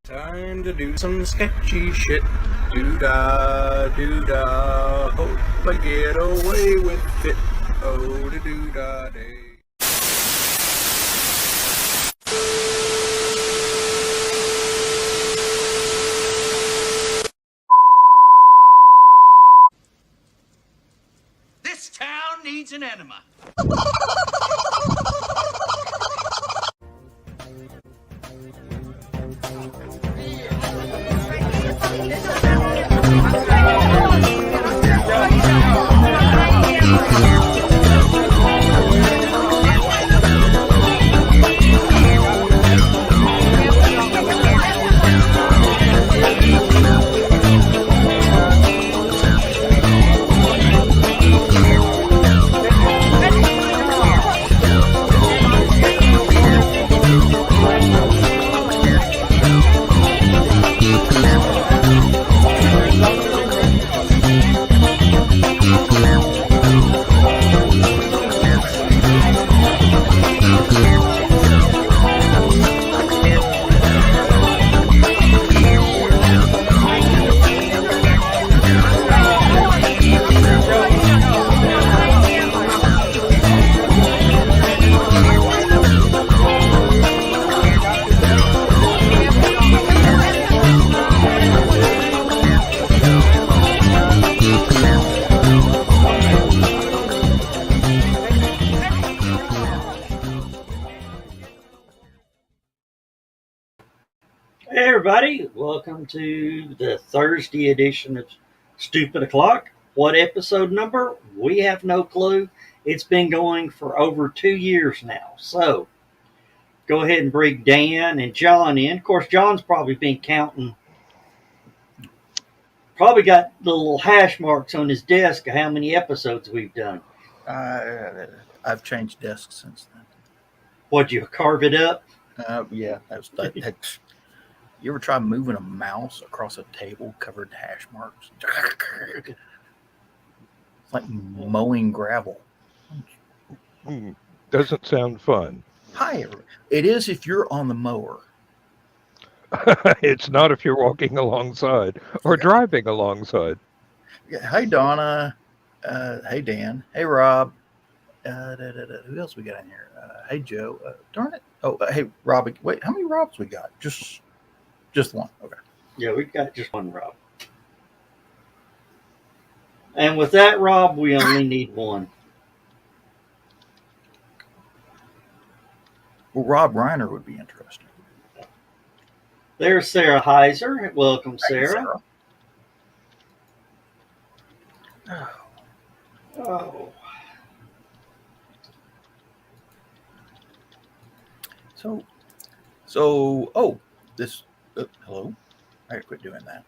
Time to do some sketchy shit. Doo-dah, doo-dah. Hope I get away with it. Oh, da doo-dah day. This town needs an enema. Hey everybody, welcome to the Thursday edition of Stupid O'Clock. What episode number? We have no clue. It's been going for over 2 years now. So, go ahead and bring Dan and John in. Of course, John's probably been counting. Probably got the little hash marks on his desk of how many episodes we've done. I've changed desks since then. What'd you carve it up? Yeah, you ever try moving a mouse across a table covered in hash marks? It's like mowing gravel. Doesn't sound fun. Hi, it is if you're on the mower. It's not if you're walking alongside or driving alongside. Yeah, hey, Donna. Hey, Dan. Hey, Rob. Who else we got in here? Hey, Joe. Darn it. Oh, hey, Rob. Wait, how many Robs we got? Just one. Okay. Yeah, we've got just one Rob. And with that, Rob, we only need one. Well, Rob Reiner would be interesting. There's Sarah Heiser. Welcome, Sarah. Oh. Hello. I gotta quit doing that.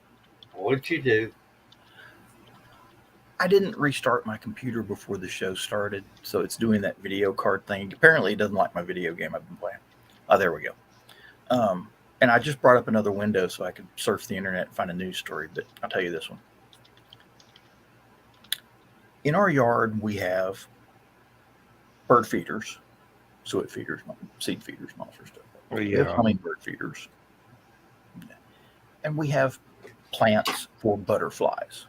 What'd you do? I didn't restart my computer before the show started, so it's doing that video card thing. Apparently, it doesn't like my video game I've been playing. Oh, there we go. And I just brought up another window so I could surf the internet and find a news story, but I'll tell you this one. In our yard, we have bird feeders, suet feeders, seed feeders, and all sorts of stuff. We have hummingbird feeders. And we have plants for butterflies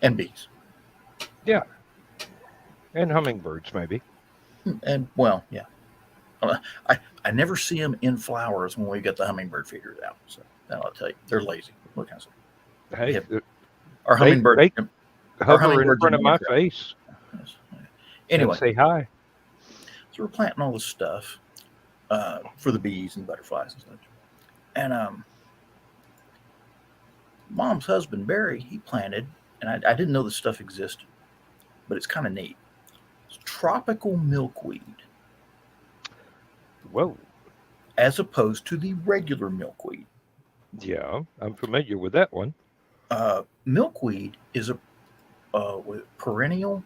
and bees. Yeah. And hummingbirds, maybe. And, well, yeah. I never see them in flowers when we get the hummingbird feeders out. So I'll tell you, they're lazy. What can I say? Hey, Our hummingbird. They hover in front of my face. Yes. Anyway, say hi. So we're planting all this stuff for the bees and butterflies and such. And Mom's husband, Barry, he planted, and I didn't know this stuff existed, but it's kind of neat. It's tropical milkweed. Whoa. As opposed to the regular milkweed. Yeah, I'm familiar with that one. Milkweed is a perennial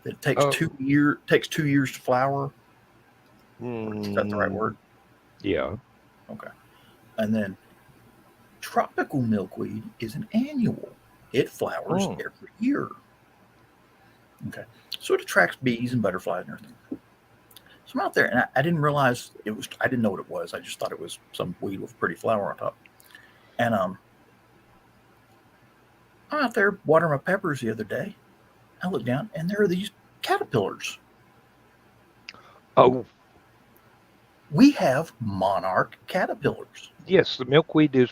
that takes 2 years to flower. Is that the right word? Yeah. Okay. And then tropical milkweed is an annual. It flowers every year. Okay. So it attracts bees and butterflies and everything. So I'm out there, and I didn't realize it was. I didn't know what it was. I just thought it was some weed with a pretty flower on top. And I'm out there watering my peppers the other day. I look down, and there are these caterpillars. Oh, We have monarch caterpillars. yes, the milkweed is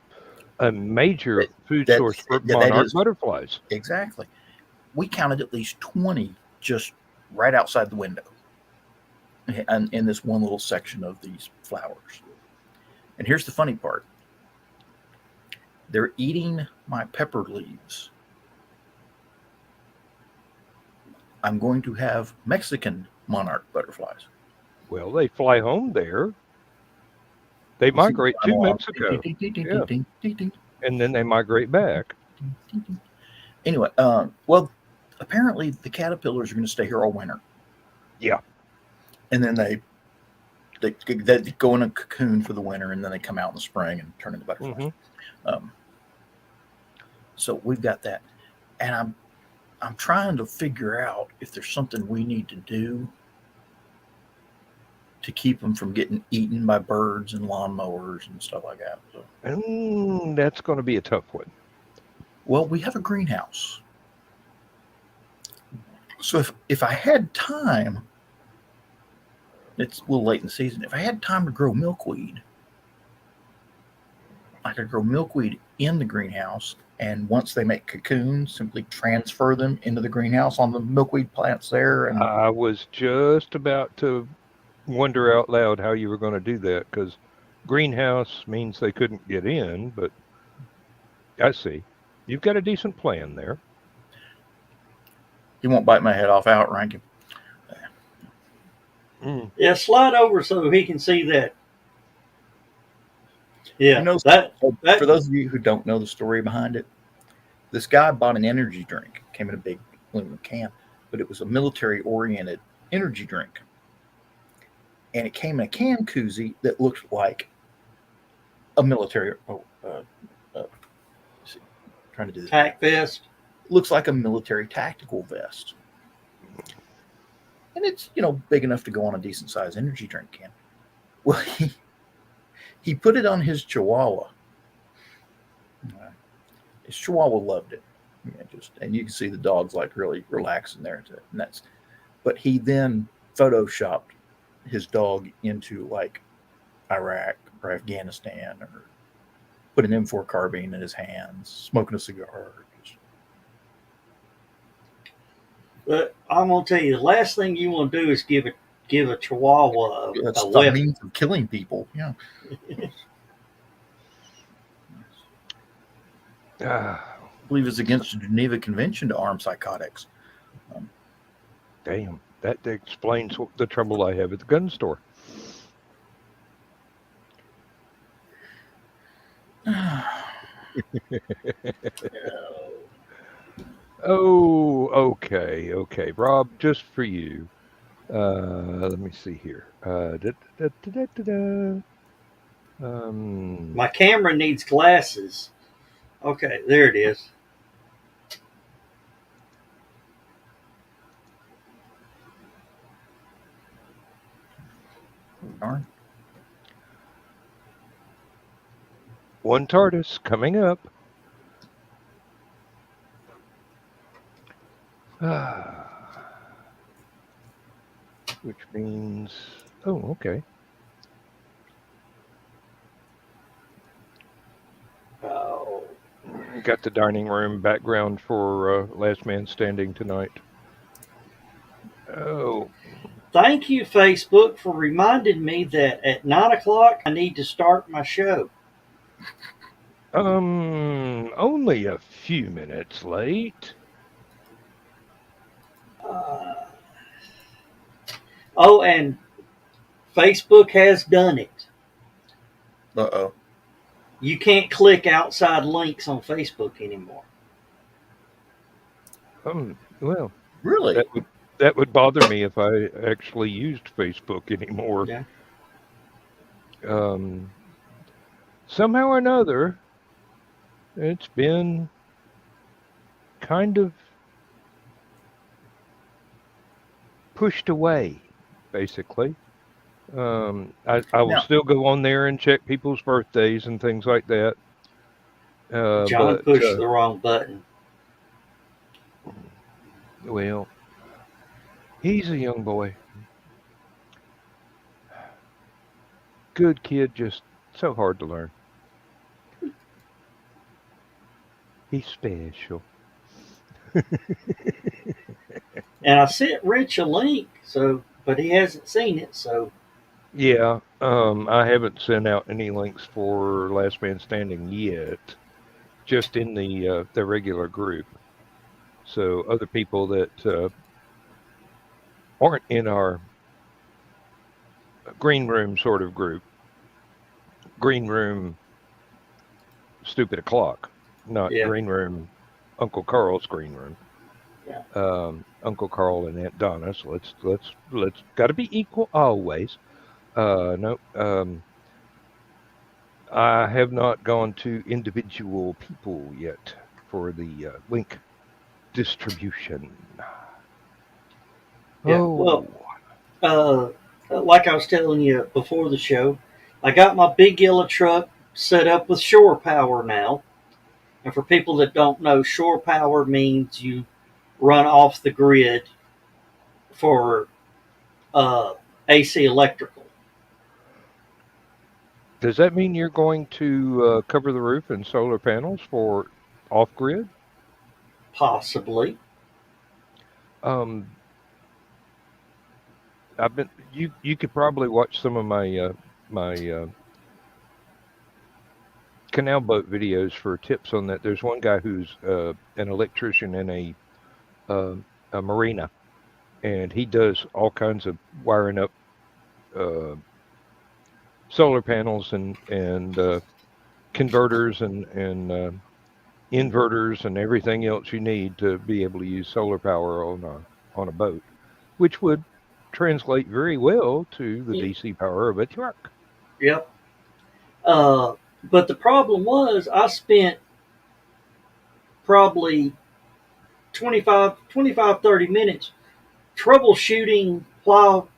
a major food That- source for that monarch is- butterflies. Exactly. We counted at least 20 just right outside the window, and in this one little section of these flowers. And here's the funny part. They're eating my pepper leaves. I'm going to have Mexican monarch butterflies. Well, they fly home there. They migrate to Mexico, and then they migrate back. Anyway, well, apparently the caterpillars are going to stay here all winter. Yeah. And then they go in a cocoon for the winter, and then they come out in the spring and turn into butterflies. So we've got that, and I'm trying to figure out if there's something we need to do to keep them from getting eaten by birds and lawnmowers and stuff like that. So, That's going to be a tough one. well, we have a greenhouse. So if I had time, it's a little late in the season. If I had time to grow milkweed, I could grow milkweed in the greenhouse, and once they make cocoons, simply transfer them into the greenhouse on the milkweed plants there. And I was just about to wonder out loud how you were going to do that, because greenhouse means they couldn't get in, but I see. You've got a decent plan there. he won't bite my head off outright. Yeah, slide over so he can see that. Yeah, You know, that For those of you who don't know the story behind it, this guy bought an energy drink. Came in a big aluminum can, but it was a military-oriented energy drink. And it came in a can koozie that looked like a military. Trying to do this. tack vest. Looks like a military tactical vest, and it's big enough to go on a decent sized energy drink can. Well, he put it on his Chihuahua. His Chihuahua loved it. And you can see the dog's like really relaxing there. But he then photoshopped his dog into like Iraq or Afghanistan, or put an M4 carbine in his hands, smoking a cigar. But I'm gonna tell you, the last thing you want to do is give a Chihuahua That's a the weapon. means of killing people. Yeah. Ah, I believe it's against the Geneva Convention to arm psychotics. damn. That explains the trouble I have at the gun store. Oh, okay. Rob, just for you. Let me see here. My camera needs glasses. Okay, there it is. Darn. One TARDIS coming up. Which means, oh, okay. Oh, Got the dining room background for Last Man Standing tonight. Oh, thank you, Facebook, for reminding me that at 9:00 I need to start my show. only a few minutes late. Oh, and Facebook has done it. Uh-oh. You can't click outside links on Facebook anymore. Well, Really? that would bother me if I actually used Facebook anymore. Yeah. Somehow or another, it's been kind of pushed away, basically. I will Now, still go on there and check people's birthdays and things like that. John But pushed the wrong button. well, he's a young boy, good kid, just so hard to learn. He's special. And I sent Rich a link, but he hasn't seen it. So Yeah, I haven't sent out any links for Last Man Standing yet, just in the regular group. So other people that aren't in our green room sort of group, green room stupid o'clock, not yeah, green room Uncle Carl's green room. yeah, Uncle Carl and Aunt Donna. So let's got to be equal always. No, I have not gone to individual people yet for the link distribution. yeah. Well, Oh, like I was telling you before the show, I got my big yellow truck set up with shore power now. And for people that don't know, shore power means you run off the grid for AC electrical. does that mean you're going to cover the roof in solar panels for off grid? Possibly. Um, I've been you could probably watch some of my canal boat videos for tips on that. There's one guy who's an electrician in uh, a marina, and he does all kinds of wiring up uh, solar panels and converters and inverters and everything else you need to be able to use solar power on a boat, which would translate very well to the DC power of a truck. Yep. But the problem was I spent probably 30 minutes troubleshooting while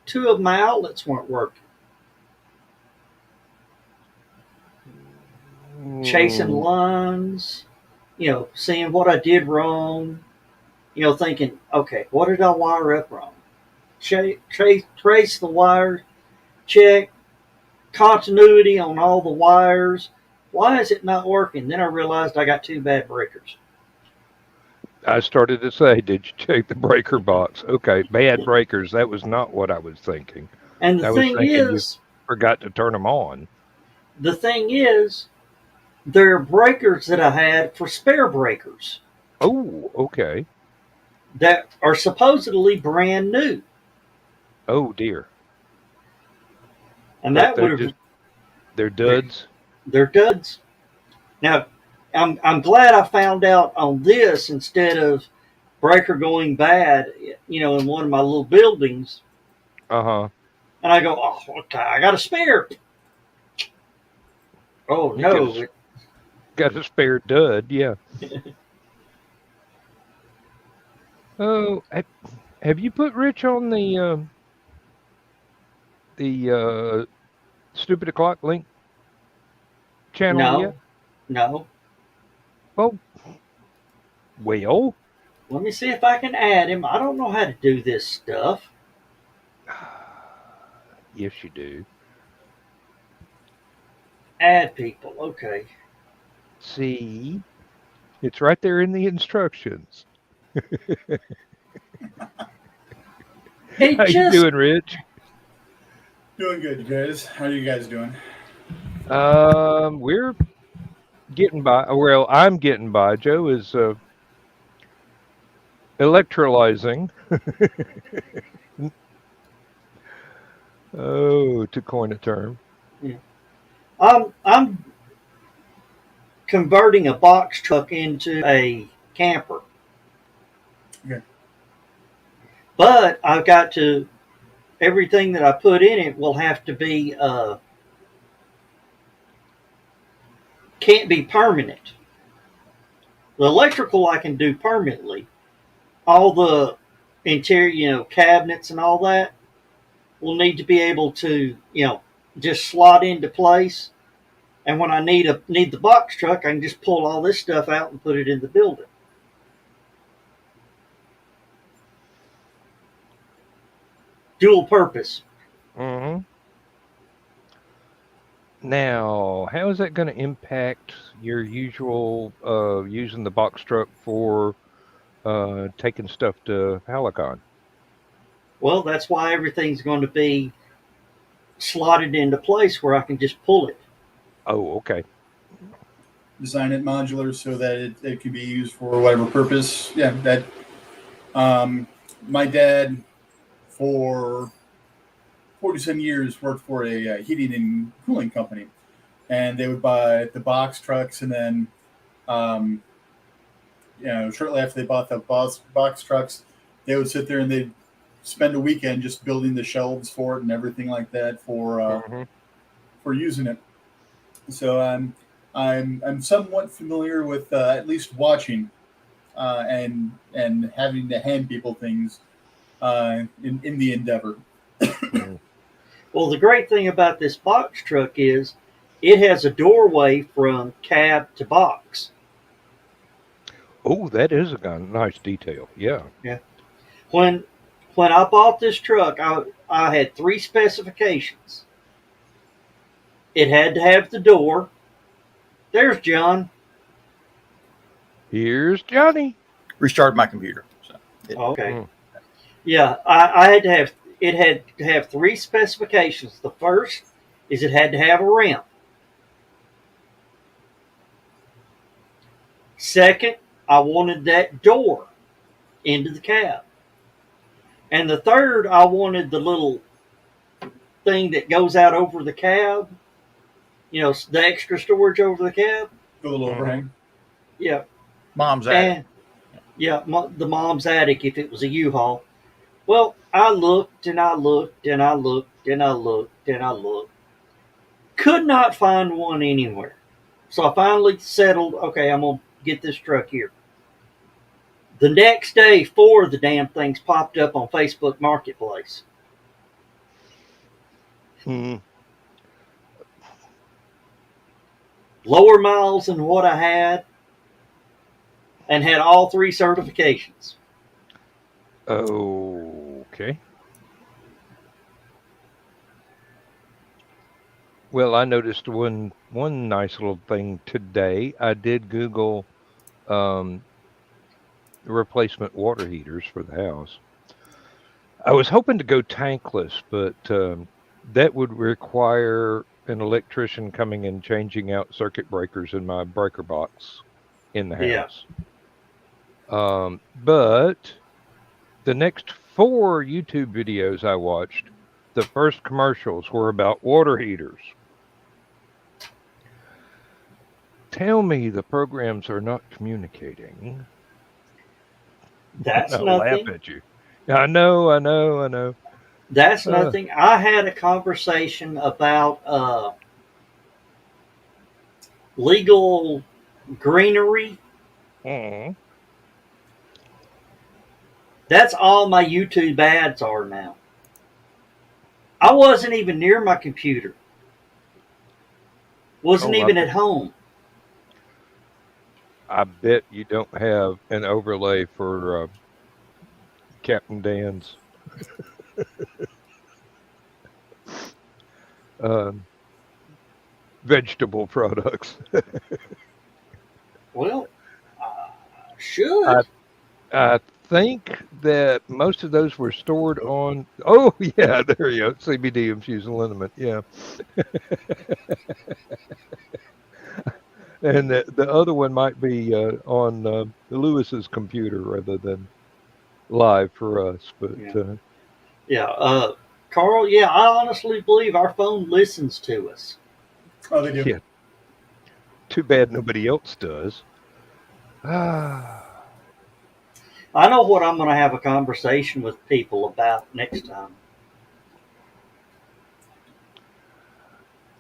two of my outlets weren't working. Chasing Mm, lines, seeing what I did wrong, thinking, okay, what did I wire up wrong? Trace the wires, check continuity on all the wires. Why is it not working? Then I realized I got two bad breakers. I started to say, did you check the breaker box? Okay, bad breakers. That was not what I was thinking. And I was thinking you forgot to turn them on. the thing is, there are breakers that I had for spare breakers Oh, okay. that are supposedly brand new. Oh dear. And But that would have they're duds. they're duds. Now, I'm glad I found out on this instead of breaker going bad, in one of my little buildings. Uh-huh. And I go, oh, okay, I got a spare. Oh You got no, got a spare dud, yeah. Oh, have you put Rich on the Stupid O'Clock link channel yet? no, no. Oh, well, Let me see if I can add him. I don't know how to do this stuff. yes, you do. Add people. Okay. See, it's right there in the instructions. It How you just doing, Rich? Doing good, you guys. How are you guys doing? We're getting by. Well, I'm getting by. Joe is electrolyzing. Oh, to coin a term. yeah. I'm converting a box truck into a camper. Okay. But I've got to everything that I put in it will have to be can't be permanent. The electrical I can do permanently. All the interior, cabinets and all that. will need to be able to, just slot into place. And when I need the box truck, I can just pull all this stuff out and put it in the building. Dual purpose. Mm-hmm. Now, how is that going to impact your usual using the box truck for taking stuff to HallowCon? Well, that's why everything's going to be slotted into place where I can just pull it. Oh, okay. Design it modular so that it can be used for whatever purpose. Yeah, that. My dad, for 40-some years, worked for a heating and cooling company, and they would buy the box trucks, and then, shortly after they bought the box trucks, they would sit there and they'd spend a weekend just building the shelves for it and everything like that for using it. So I'm somewhat familiar with at least watching and having to hand people things in the endeavor. Well, the great thing about this box truck is it has a doorway from cab to box. Oh, that is a nice detail. Yeah. Yeah. When I bought this truck, I had 3 specifications. It had to have the door. There's John. Here's Johnny. Restarted my computer. So Okay. Yeah, I had to have it had to have 3 specifications. The first is it had to have a ramp. Second, I wanted that door into the cab. And the third, I wanted the little thing that goes out over the cab. The extra storage over the cab. The little overhang. Yeah. mom's attic. The mom's attic if it was a U-Haul. Well, I looked and I looked and I looked and I looked and I looked. Could not find one anywhere. So I finally settled, okay, I'm going to get this truck here. The next day, 4 of the damn things popped up on Facebook Marketplace. Hmm. Lower miles than what I had, and had all 3 certifications. Okay. Well, I noticed one nice little thing today. I did Google replacement water heaters for the house. I was hoping to go tankless, but that would require an electrician coming and changing out circuit breakers in my breaker box in the house. Yeah. But the next 4 YouTube videos I watched, the first commercials were about water heaters. Tell me the programs are not communicating. That's I'll nothing. laugh at you. I know. That's nothing. I had a conversation about legal greenery. Mm. That's all my YouTube ads are now. I wasn't even near my computer. Wasn't even at home. I bet you don't have an overlay for Captain Dan's vegetable products. Well, should. I think that most of those were stored on. Oh yeah, there you go. CBD infused liniment. Yeah. And the other one might be on Lewis's computer rather than live for us. But Carl, I honestly believe our phone listens to us. Oh, they do. Yeah. Too bad nobody else does. Ah. I know what I'm going to have a conversation with people about next time.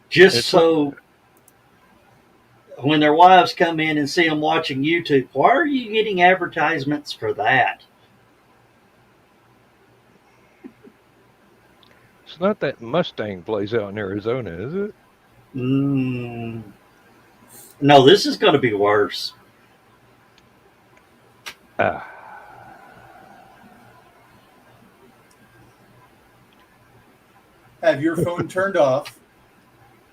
So when their wives come in and see them watching YouTube, why are you getting advertisements for that? It's not that Mustang place out in Arizona, is it? No, this is going to be worse. Ah. Have your phone turned off,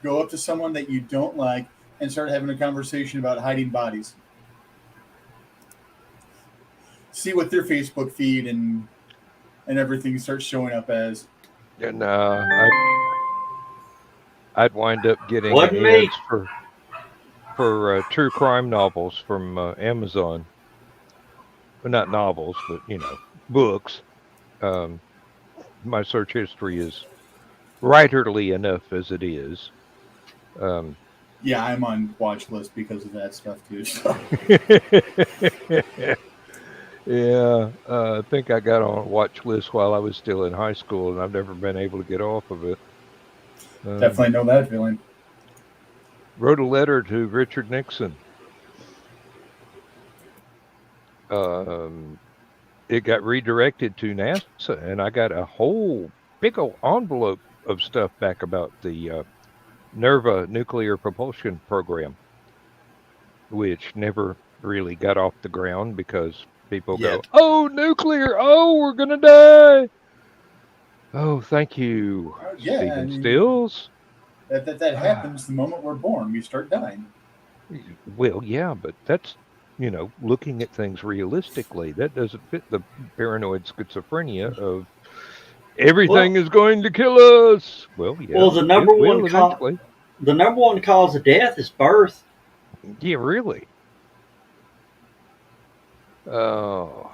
go up to someone that you don't like, and start having a conversation about hiding bodies. See what their Facebook feed and everything starts showing up as. And I'd wind up getting Wasn't me. ads for true crime novels from Amazon. Well, not novels, but books. My search history is writerly enough as it is. Yeah, I'm on watch list because of that stuff too. So. Yeah, I think I got on a watch list while I was still in high school, and I've never been able to get off of it. Definitely know that feeling. Wrote a letter to Richard Nixon. It got redirected to NASA, and I got a whole big old envelope of stuff back about the NERVA nuclear propulsion program, which never really got off the ground because people go, "Oh, nuclear! Oh, we're gonna die!" Oh, thank you, Stephen Stills. That happens the moment we're born. We start dying. Well, yeah, but that's looking at things realistically. That doesn't fit the paranoid schizophrenia of everything is going to kill us. Well, yeah. Well, the number one cause of death is birth. Yeah, really. Oh,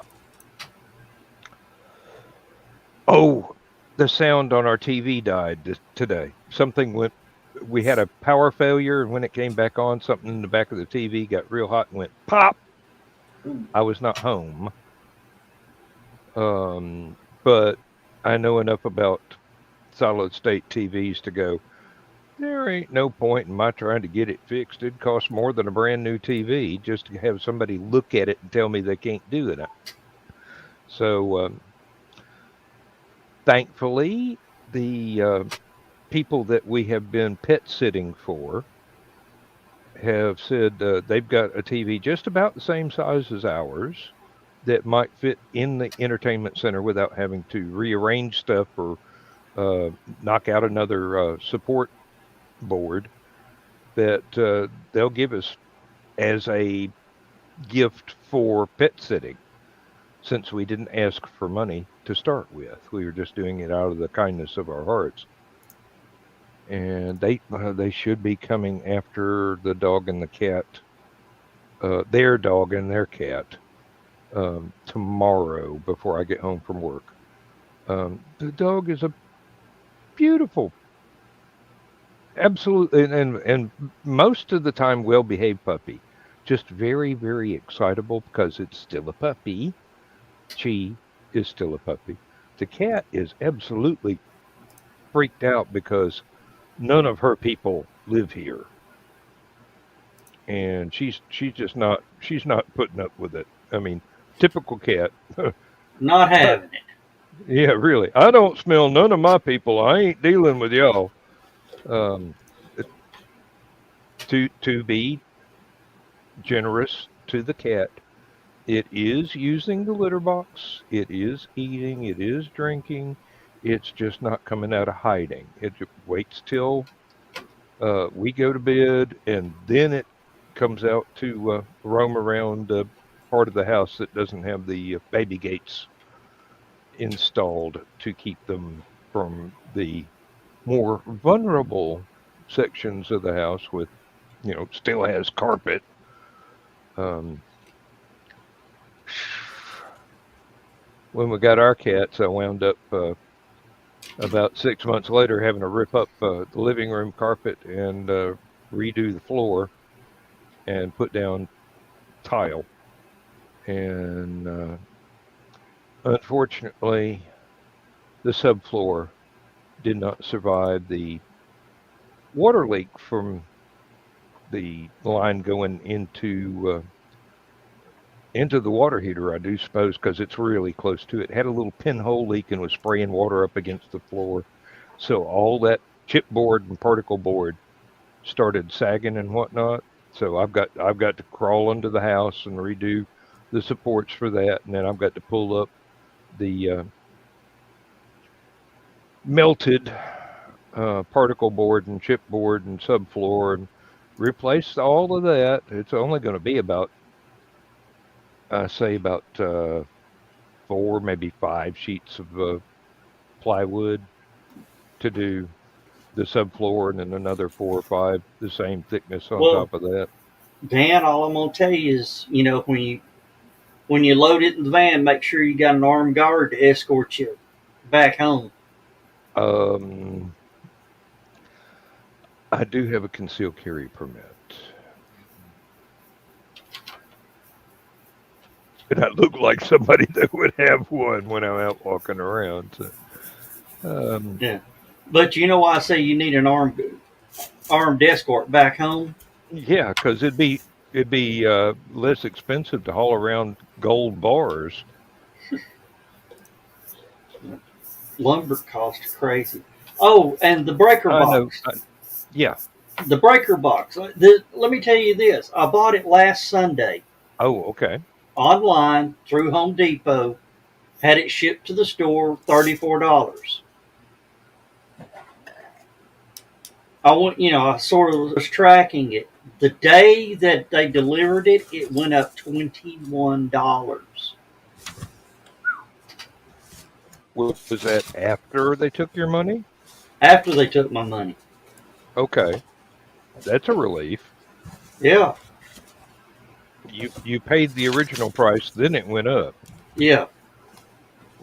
the sound on our TV died today. Something went. We had a power failure, and when it came back on, something in the back of the TV got real hot and went pop. I was not home. But I know enough about solid state TVs to go, there ain't no point in my trying to get it fixed. It'd cost more than a brand new TV just to have somebody look at it and tell me they can't do it. So, thankfully, the people that we have been pet sitting for have said they've got a TV just about the same size as ours that might fit in the entertainment center without having to rearrange stuff or knock out another support board, that they'll give us as a gift for pet sitting, since we didn't ask for money to start with. We were just doing it out of the kindness of our hearts. And they should be coming after the dog and the cat, their dog and their cat, tomorrow before I get home from work. The dog is a beautiful, absolutely, and most of the time well-behaved puppy. Just very, very excitable because it's still a puppy. She is still a puppy. The cat is absolutely freaked out because none of her people live here, and she's not putting up with it. I mean, typical cat. Not having it. Yeah, really. I don't smell none of my people. I ain't dealing with y'all. To be generous to the cat, it is using the litter box. It is eating. It is drinking. It's just not coming out of hiding. It waits till we go to bed, and then it comes out to roam around the part of the house that doesn't have the baby gates installed to keep them from the more vulnerable sections of the house with, still has carpet. When we got our cats, I wound up about 6 months later having to rip up the living room carpet and redo the floor and put down tile. And unfortunately, the subfloor did not survive the water leak from the line going into the water heater, I do suppose, because it's really close to it. Had a little pinhole leak and was spraying water up against the floor. So all that chipboard and particle board started sagging and whatnot. So I've got to crawl into the house and redo the supports for that, and then I've got to pull up the melted particle board and chipboard and subfloor and replace all of that. It's only going to be about, say, about 4, maybe 5 sheets of plywood to do the subfloor, and then another 4 or 5 the same thickness on Well, top of that. Dan, all I'm gonna tell you is, when you load it in the van, make sure you got an armed guard to escort you back home. Um, I do have a concealed carry permit. And I look like somebody that would have one when I'm out walking around. So, Yeah, but you know why I say you need an armed escort back home? yeah, because it'd be less expensive to haul around gold bars. Lumber costs crazy. Oh, and the breaker I know. box. Yeah. The breaker box. Let me tell you this. I bought it last Sunday Oh, okay. online through Home Depot. Had it shipped to the store, $34. I sort of was tracking it. The day that they delivered it, it went up $21. Was that after they took your money? After they took my money. Okay. That's a relief. Yeah. You paid the original price, then it went up. Yeah.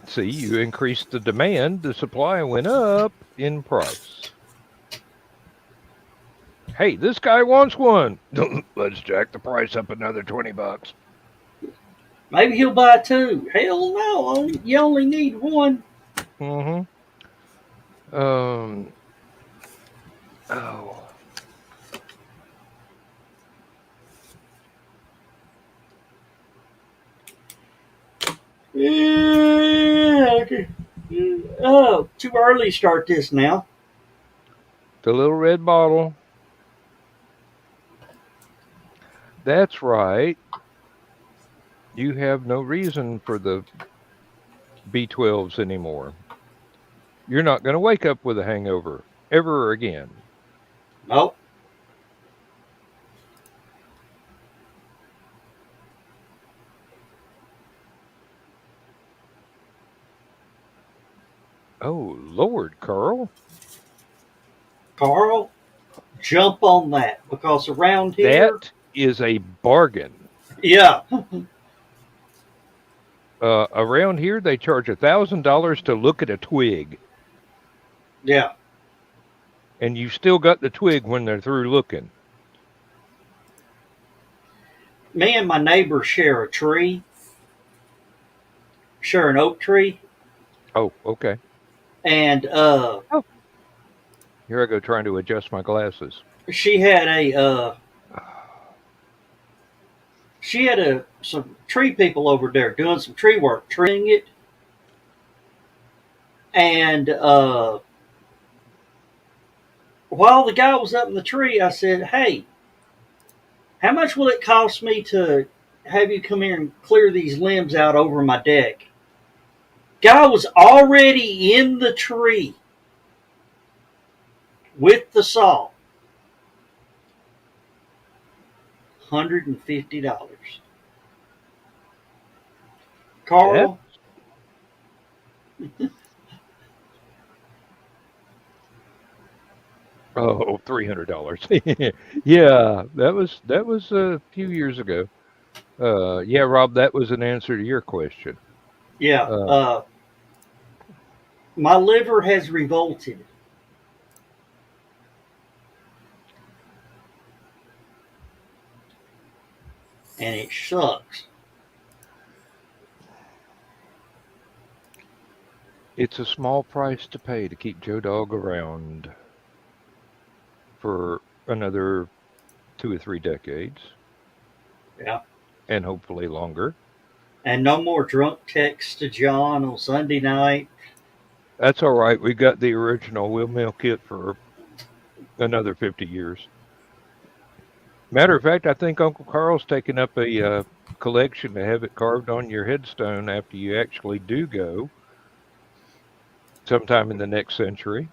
See, you increased the demand, the supply went up in price. Hey, this guy wants one. Let's jack the price up another $20. Maybe he'll buy two. Hell no. You only need one. Mm-hmm. Oh. Yeah. Okay. Oh, too early to start this now. The little red bottle. That's right. You have no reason for the B12s anymore. You're not going to wake up with a hangover ever again. Nope. Oh, Lord, Carl. Carl, jump on that because around here. That is a bargain. Yeah. Around here, they charge $1,000 to look at a twig. Yeah. And you still got the twig when they're through looking. Me and my neighbor share a tree. Share an oak tree. Oh, okay. And Here I go trying to adjust my glasses. she had some tree people over there doing some tree work, treeing it. And while the guy was up in the tree, I said, "Hey, how much will it cost me to have you come here and clear these limbs out over my deck?" Guy was already in the tree with the saw. $150. Carl. Oh, $300. Yeah, that was a few years ago. Yeah, Rob, that was an answer to your question. Yeah. My liver has revolted. And it sucks. It's a small price to pay to keep Joe Dog around for another 2 or 3 decades. Yeah. And hopefully longer. And no more drunk texts to John on Sunday night. That's all right. We got the original. We'll milk it for another 50 years. Matter of fact, I think Uncle Carl's taking up a collection to have it carved on your headstone after you actually do go sometime in the next century.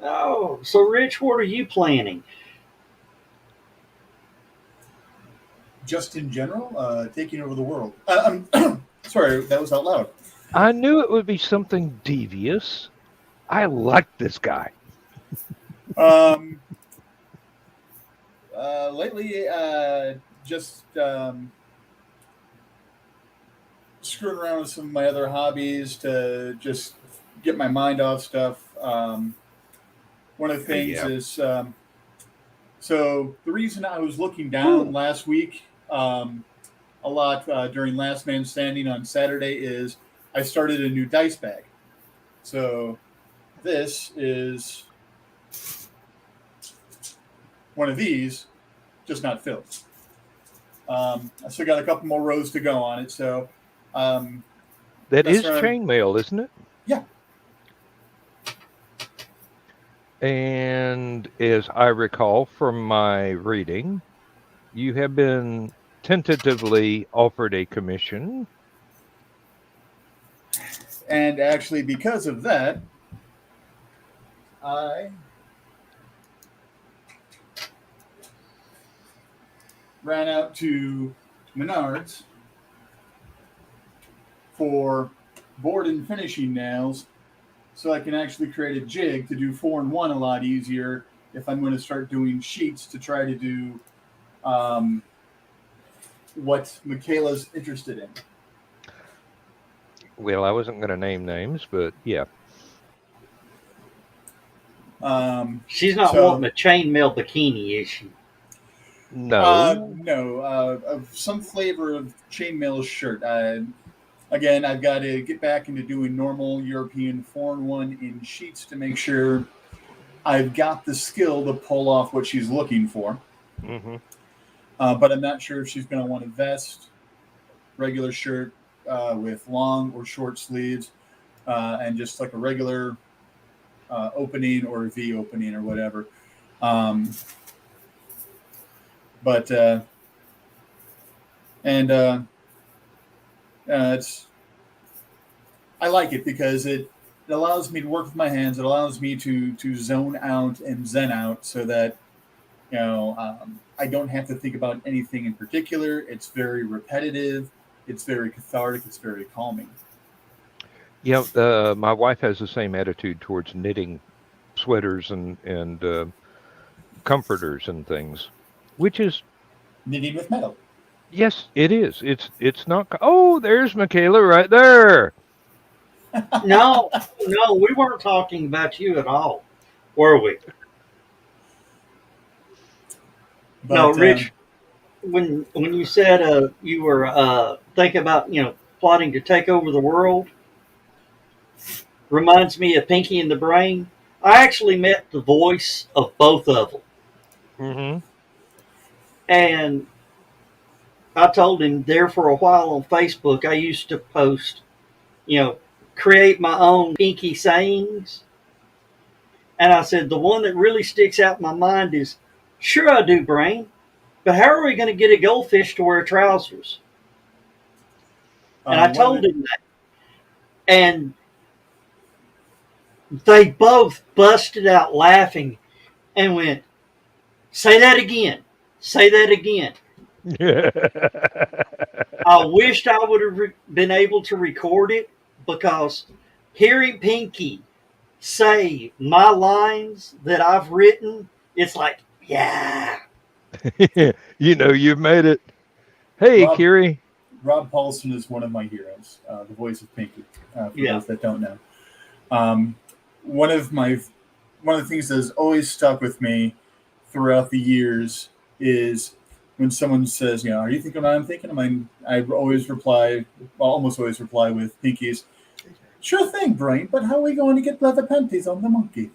Oh, so Rich, what are you planning? Just in general, taking over the world. Sorry, that was out loud. I knew it would be something devious. I like this guy. Um, lately, just screwing around with some of my other hobbies to just get my mind off stuff. One of the things Yeah. is so the reason I was looking down last week a lot during Last Man Standing on Saturday is I started a new dice bag. So this is one of these, just not filled. I still got a couple more rows to go on it. So That is around. chainmail, isn't it? Yeah. And as I recall from my reading, you have been tentatively offered a commission. And actually, because of that, I ran out to Menards for board and finishing nails so I can actually create a jig to do 4-in-1 a lot easier if I'm going to start doing sheets to try to do what Michaela's interested in. Well, I wasn't going to name names, but yeah. She's not wanting a chainmail bikini, is she? No. No, of some flavor of chainmail shirt. Again, I've got to get back into doing normal European 4-in-1 in sheets to make sure I've got the skill to pull off what she's looking for. Mm-hmm. But I'm not sure if she's going to want a vest, regular shirt with long or short sleeves, and just like a regular opening or a V opening or whatever. It's I like it because it allows me to work with my hands. It allows me to zone out and zen out so that I don't have to think about anything in particular. It's very repetitive. It's very cathartic. It's very calming. Yeah, my wife has the same attitude towards knitting sweaters and comforters and things, which is knitting with metal. Yes, it is. It's not. Oh, there's Michaela right there. No, we weren't talking about you at all, were we? But, no, Rich. When you said you were thinking about plotting to take over the world, reminds me of Pinky and the Brain. I actually met the voice of both of them, Mm-hmm. and I told him there for a while on Facebook. I used to post, create my own Pinky sayings, and I said the one that really sticks out in my mind is, "Sure I do, Brain, but how are we going to get a goldfish to wear trousers?" And I told him that. And they both busted out laughing and went, "Say that again. Say that again." I wished I would have been able to record it, because hearing Pinky say my lines that I've written, it's like, yeah. You've made it. Hey, Kiri. Rob Paulson is one of my heroes, the voice of Pinky, for those that don't know. One of the things that has always stuck with me throughout the years is when someone says, "Are you thinking what I'm thinking?" I almost always reply with Pinky's, "Sure thing, Brain, but how are we going to get leather panties on the monkey?"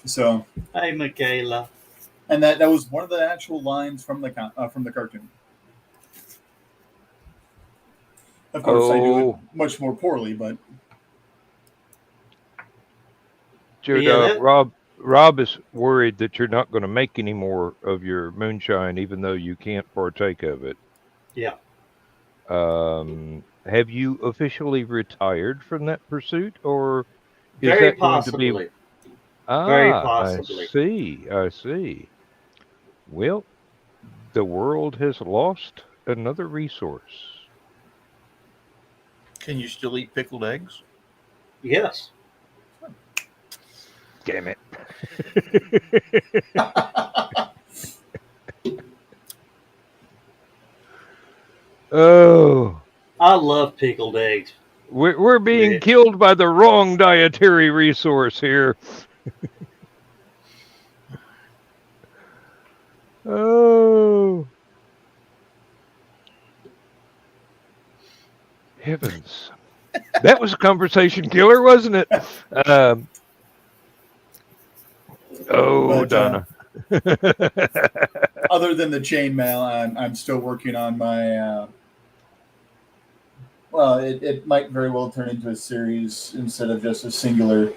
So, hey, Michaela. And that was one of the actual lines from the cartoon. Of course, I do it much more poorly, but Joe Dog, Rob is worried that you're not going to make any more of your moonshine, even though you can't partake of it. Yeah. Have you officially retired from that pursuit, or is Very that going to be? possibly. Very Ah, possibly. I see. Well, the world has lost another resource. Can you still eat pickled eggs? Yes. Damn it. Oh, I love pickled eggs. we're being Rich. killed by the wrong dietary resource here. Oh, heavens. That was a conversation killer, wasn't it? but, Donna. other than the chainmail, I'm still working on my. Well, it might very well turn into a series instead of just a singular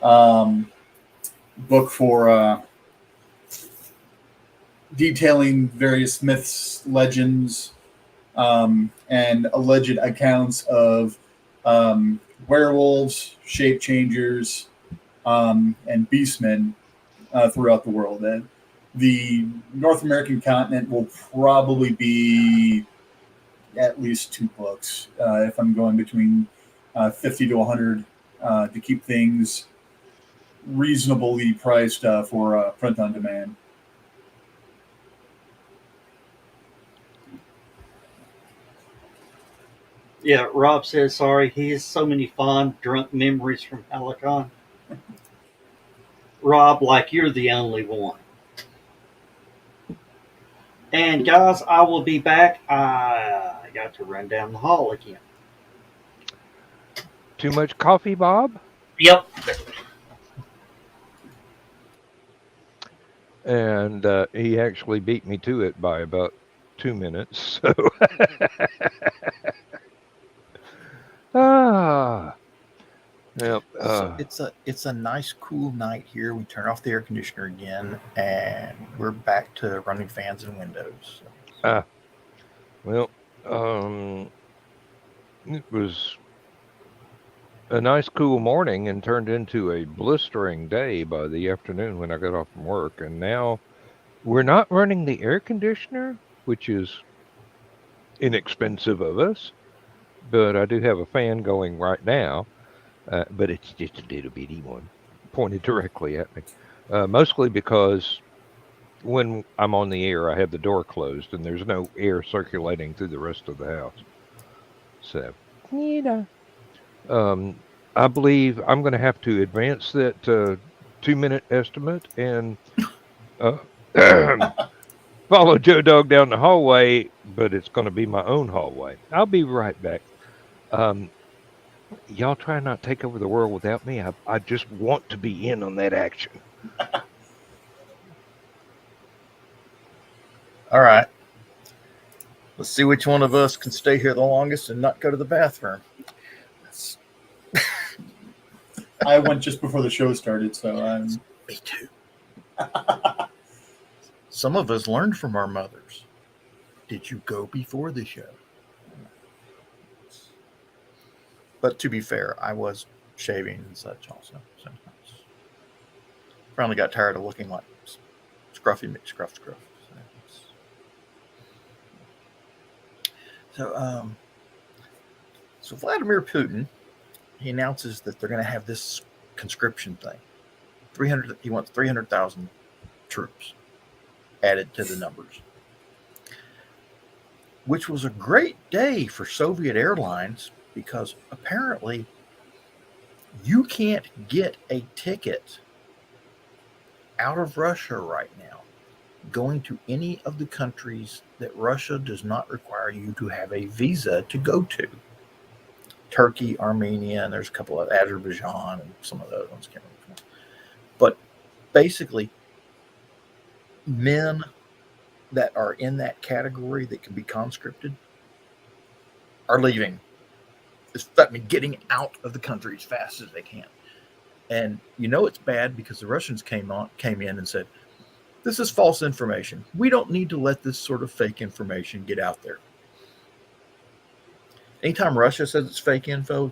book for detailing various myths, legends, and alleged accounts of werewolves, shape changers, and beastmen throughout the world. And the North American continent will probably be at least 2 books if I'm going between 50 to 100 to keep things reasonably priced for print on demand. Yeah, Rob says sorry. He has so many fond, drunk memories from HallowCon. Rob, like you're the only one. And guys, I will be back. I got to run down the hall again. Too much coffee, Bob? Yep. And he actually beat me to it by about 2 minutes. So, yep. So it's a nice cool night here. We turn off the air conditioner again, and we're back to running fans and windows. Well, it was a nice cool morning and turned into a blistering day by the afternoon when I got off from work. And now we're not running the air conditioner, which is inexpensive of us, but I do have a fan going right now, but it's just a little bitty one pointed directly at me, mostly because when I'm on the air, I have the door closed and there's no air circulating through the rest of the house. So, I believe I'm going to have to advance that 2-minute estimate and follow Joe Dog down the hallway, but it's going to be my own hallway. I'll be right back. Y'all try not to take over the world without me. I just want to be in on that action. All right. Let's see which one of us can stay here the longest and not go to the bathroom. I went just before the show started, so Me too. Some of us learned from our mothers. Did you go before the show? But to be fair, I was shaving and such also. Sometimes. Finally got tired of looking like Scruffy McScruff. So Vladimir Putin, he announces that they're going to have this conscription thing. He wants 300,000 troops added to the numbers, which was a great day for Soviet Airlines because apparently you can't get a ticket out of Russia right now going to any of the countries that Russia does not require you to have a visa to go to. Turkey, Armenia, and there's a couple of Azerbaijan and some of the other ones. Can't remember. But basically, men that are in that category that can be conscripted are leaving. Getting out of the country as fast as they can. And it's bad because the Russians came in and said, this is false information. We don't need to let this sort of fake information get out there. Anytime Russia says it's fake info,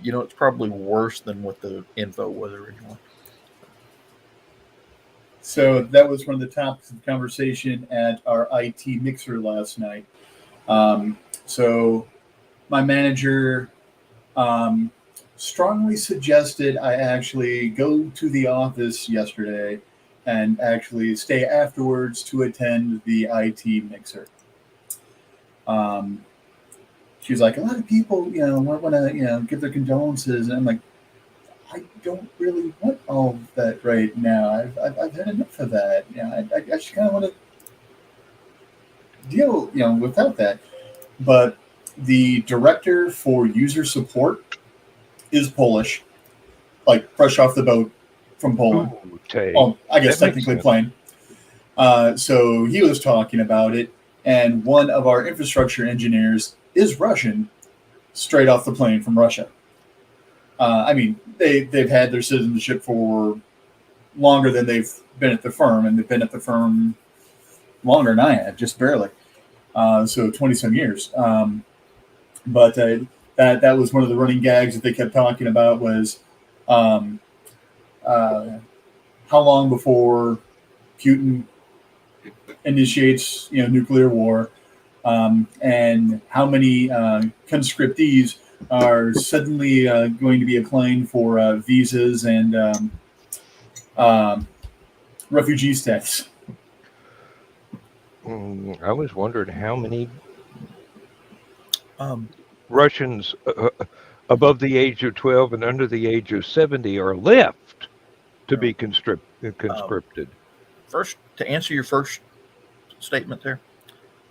it's probably worse than what the info was originally. So that was one of the topics of conversation at our IT mixer last night. So my manager strongly suggested I actually go to the office yesterday and actually stay afterwards to attend the IT mixer. She's like, a lot of people, want to, give their condolences. And I'm like, I don't really want all of that right now. I've had enough of that. I just kind of want to deal, without that. But the director for user support is Polish, like fresh off the boat from Poland. Ooh, well, I guess that makes technically sense. plain. So he was talking about it, and one of our infrastructure engineers is Russian, straight off the plane from Russia. I mean, they've had their citizenship for longer than they've been at the firm, and they've been at the firm longer than I have, just barely. So 20-some years. But that was one of the running gags that they kept talking about was how long before Putin initiates nuclear war, and how many conscriptees are suddenly going to be applying for visas and refugee status. I was wondering how many Um, Russians above the age of 12 and under the age of 70 are left to be conscripted. First, to answer your first statement there,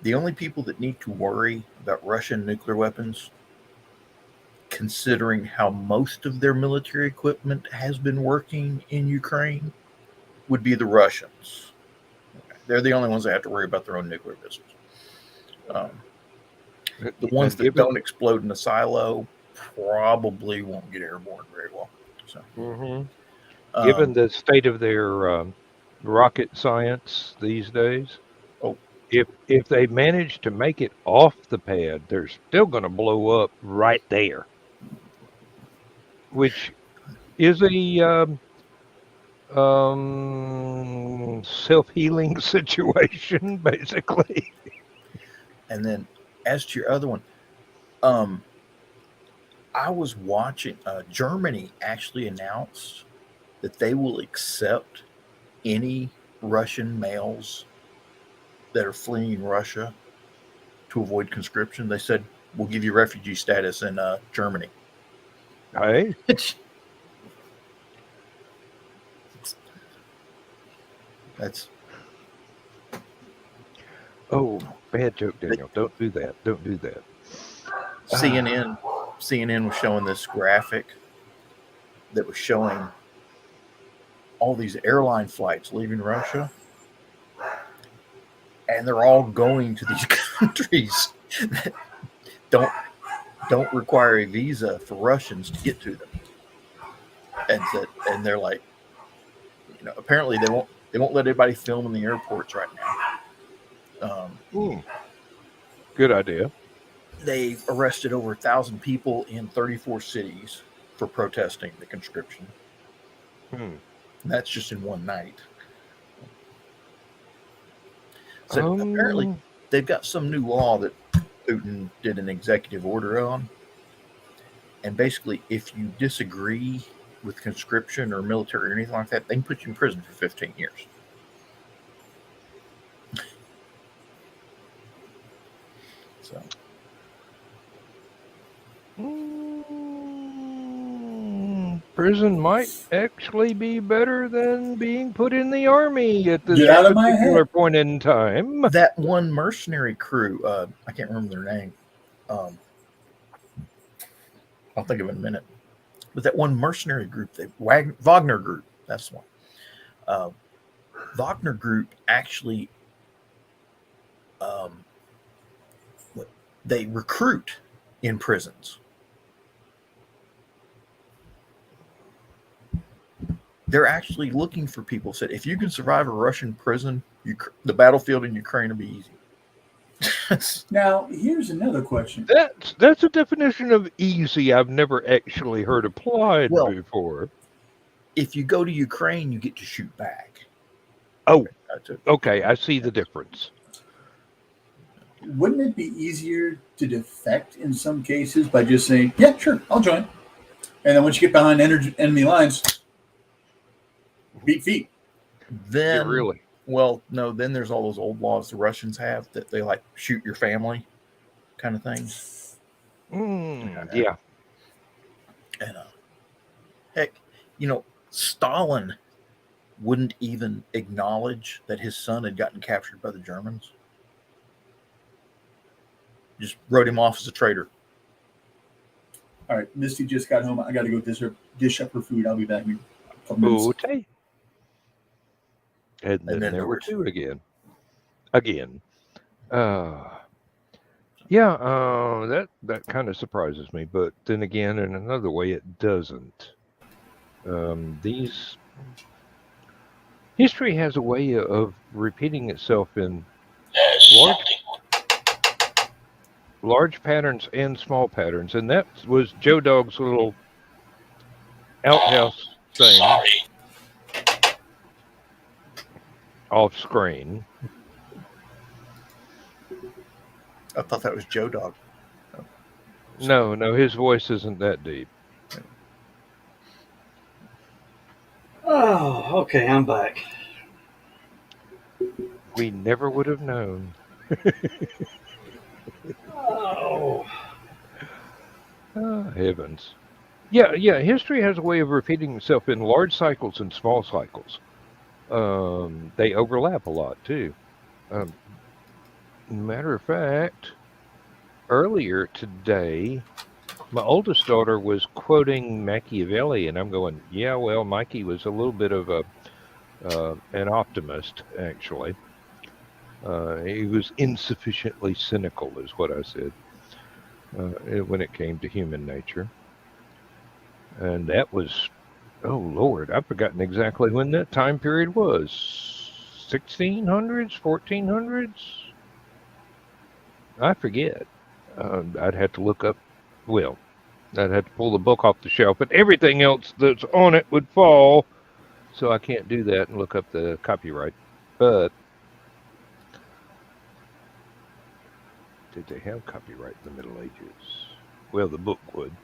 the only people that need to worry about Russian nuclear weapons, considering how most of their military equipment has been working in Ukraine, would be the Russians. They're the only ones that have to worry about their own nuclear business. The ones that don't explode in a silo probably won't get airborne very well. So, given the state of their rocket science these days, if they manage to make it off the pad, they're still going to blow up right there, which is a self-healing situation, basically. And then, as to your other one, I was watching. Germany actually announced that they will accept any Russian males that are fleeing Russia to avoid conscription. They said, we'll give you refugee status in Germany. Hey. That's... Oh, bad joke, Daniel. Don't do that. Don't do that. CNN was showing this graphic that was showing all these airline flights leaving Russia, and they're all going to these countries that don't require a visa for Russians to get to them. And they're like, apparently they won't let anybody film in the airports right now. Good idea. They've arrested over 1,000 people in 34 cities for protesting the conscription. And that's just in one night. So apparently they've got some new law that Putin did an executive order on. And basically, if you disagree with conscription or military or anything like that, they can put you in prison for 15 years. So... prison might actually be better than being put in the army at this particular point in time. That one mercenary crew, I can't remember their name. I'll think of it in a minute. But that one mercenary group, the Wagner group, that's the one. Wagner Group actually they recruit in prisons. They're actually looking for people. Said if you can survive a Russian prison, the battlefield in Ukraine will be easy. Now, here's another question. That's a definition of easy I've never actually heard applied before. If you go to Ukraine, you get to shoot back. Oh, okay. I see the difference. Wouldn't it be easier to defect in some cases by just saying, yeah, sure, I'll join. And then once you get behind enemy lines, beat feet. Then, yeah, really? Well, no, then there's all those old laws the Russians have that they like shoot your family kind of thing. Yeah. And heck, Stalin wouldn't even acknowledge that his son had gotten captured by the Germans. Just wrote him off as a traitor. All right, Misty just got home. I got to go dish up her food. I'll be back in a couple minutes. Okay. And then there were two again. That kind of surprises me, but then again, in another way, it doesn't. History has a way of repeating itself in large patterns and small patterns, and that was Joe Dog's little outhouse thing. Sorry. Off screen. I thought that was Joe Dog. No, his voice isn't that deep. Oh, okay, I'm back. We never would have known. Oh. Heavens. Yeah, history has a way of repeating itself in large cycles and small cycles. They overlap a lot, too. Matter of fact, earlier today, my oldest daughter was quoting Machiavelli, and I'm going, yeah, well, Mikey was a little bit of an optimist, actually. He was insufficiently cynical, is what I said, when it came to human nature. And that was, oh, Lord, I've forgotten exactly when that time period was. 1600s, 1400s? I forget. I'd have to look up, I'd have to pull the book off the shelf, but everything else that's on it would fall, so I can't do that and look up the copyright. But did they have copyright in the Middle Ages? Well, the book would.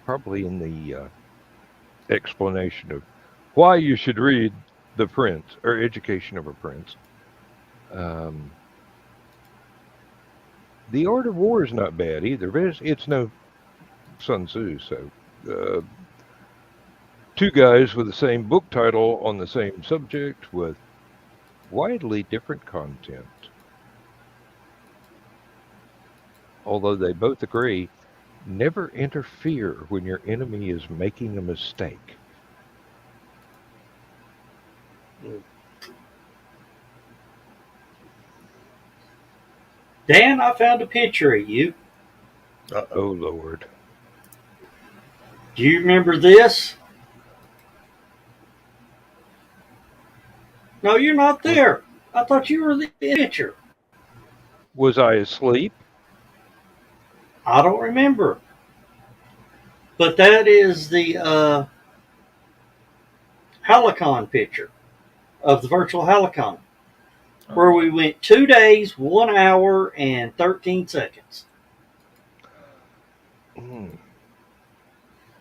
Probably in the explanation of why you should read The Prince, or Education of a Prince. The Art of War is not bad either, but it's no Sun Tzu, so two guys with the same book title on the same subject with widely different content. Although they both agree, never interfere when your enemy is making a mistake. Dan, I found a picture of you. Oh, Lord. Do you remember this? No, you're not there. I thought you were the picture. Was I asleep? I don't remember. But that is the HallowCon picture of the virtual HallowCon, where we went 2 days, 1 hour, and 13 seconds.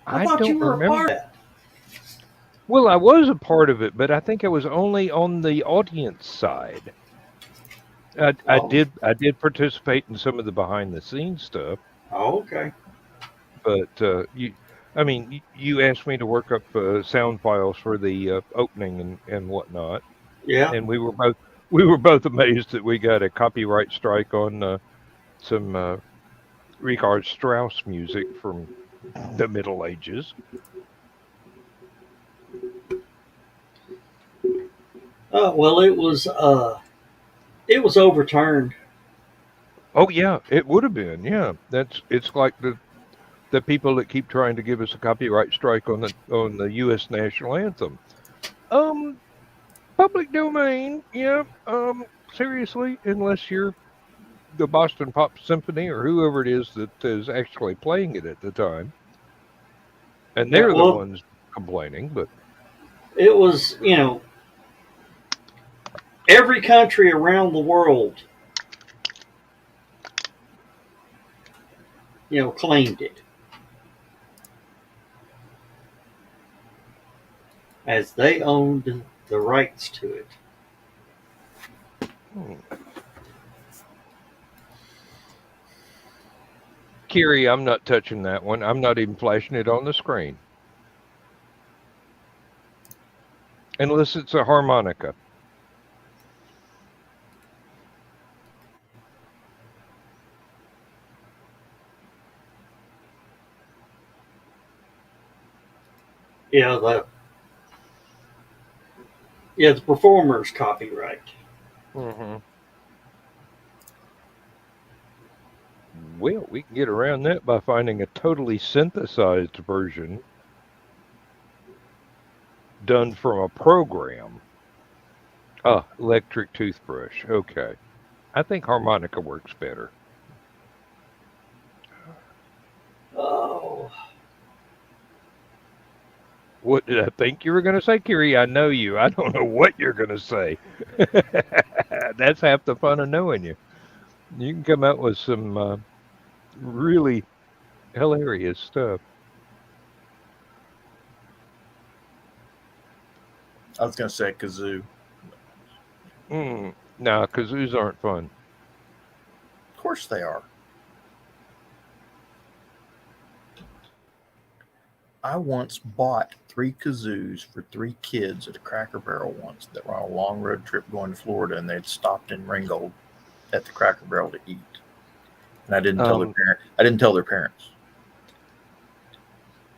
I thought you were a part of that. Well, I was a part of it, but I think I was only on the audience side. I did participate in some of the behind the scenes stuff. Oh, okay. But you asked me to work up sound files for the opening and whatnot. Yeah. And we were both amazed that we got a copyright strike on some Richard Strauss music from the Middle Ages. Well, it was overturned. Oh yeah, it would have been. Yeah, it's like the people that keep trying to give us a copyright strike on the U.S. national anthem. Um, Public domain. Yeah. Seriously, unless you're the Boston Pop Symphony or whoever it is that is actually playing it at the time, and Yeah, they're the well, ones complaining. But it was, every country around the world, claimed it as they owned the rights to it. hmm. Kiri, I'm not touching that one. I'm not even flashing it on the screen. Unless it's a harmonica. Yeah, the performer's copyright. Mm-hmm. Well, we can get around that by finding a totally synthesized version done from a program. Ah, electric toothbrush. Okay. I think harmonica works better. Oh, What did I think you were going to say, Kiri? I know you. I don't know what you're going to say. That's half the fun of knowing you. You can come out with some really hilarious stuff. I was going to say kazoo. Nah, kazoos aren't fun. Of course they are. I once bought 3 kazoos for 3 kids at a Cracker Barrel once that were on a long road trip going to Florida, and they'd stopped in Ringgold at the Cracker Barrel to eat. And I didn't tell their parents. I didn't tell their parents.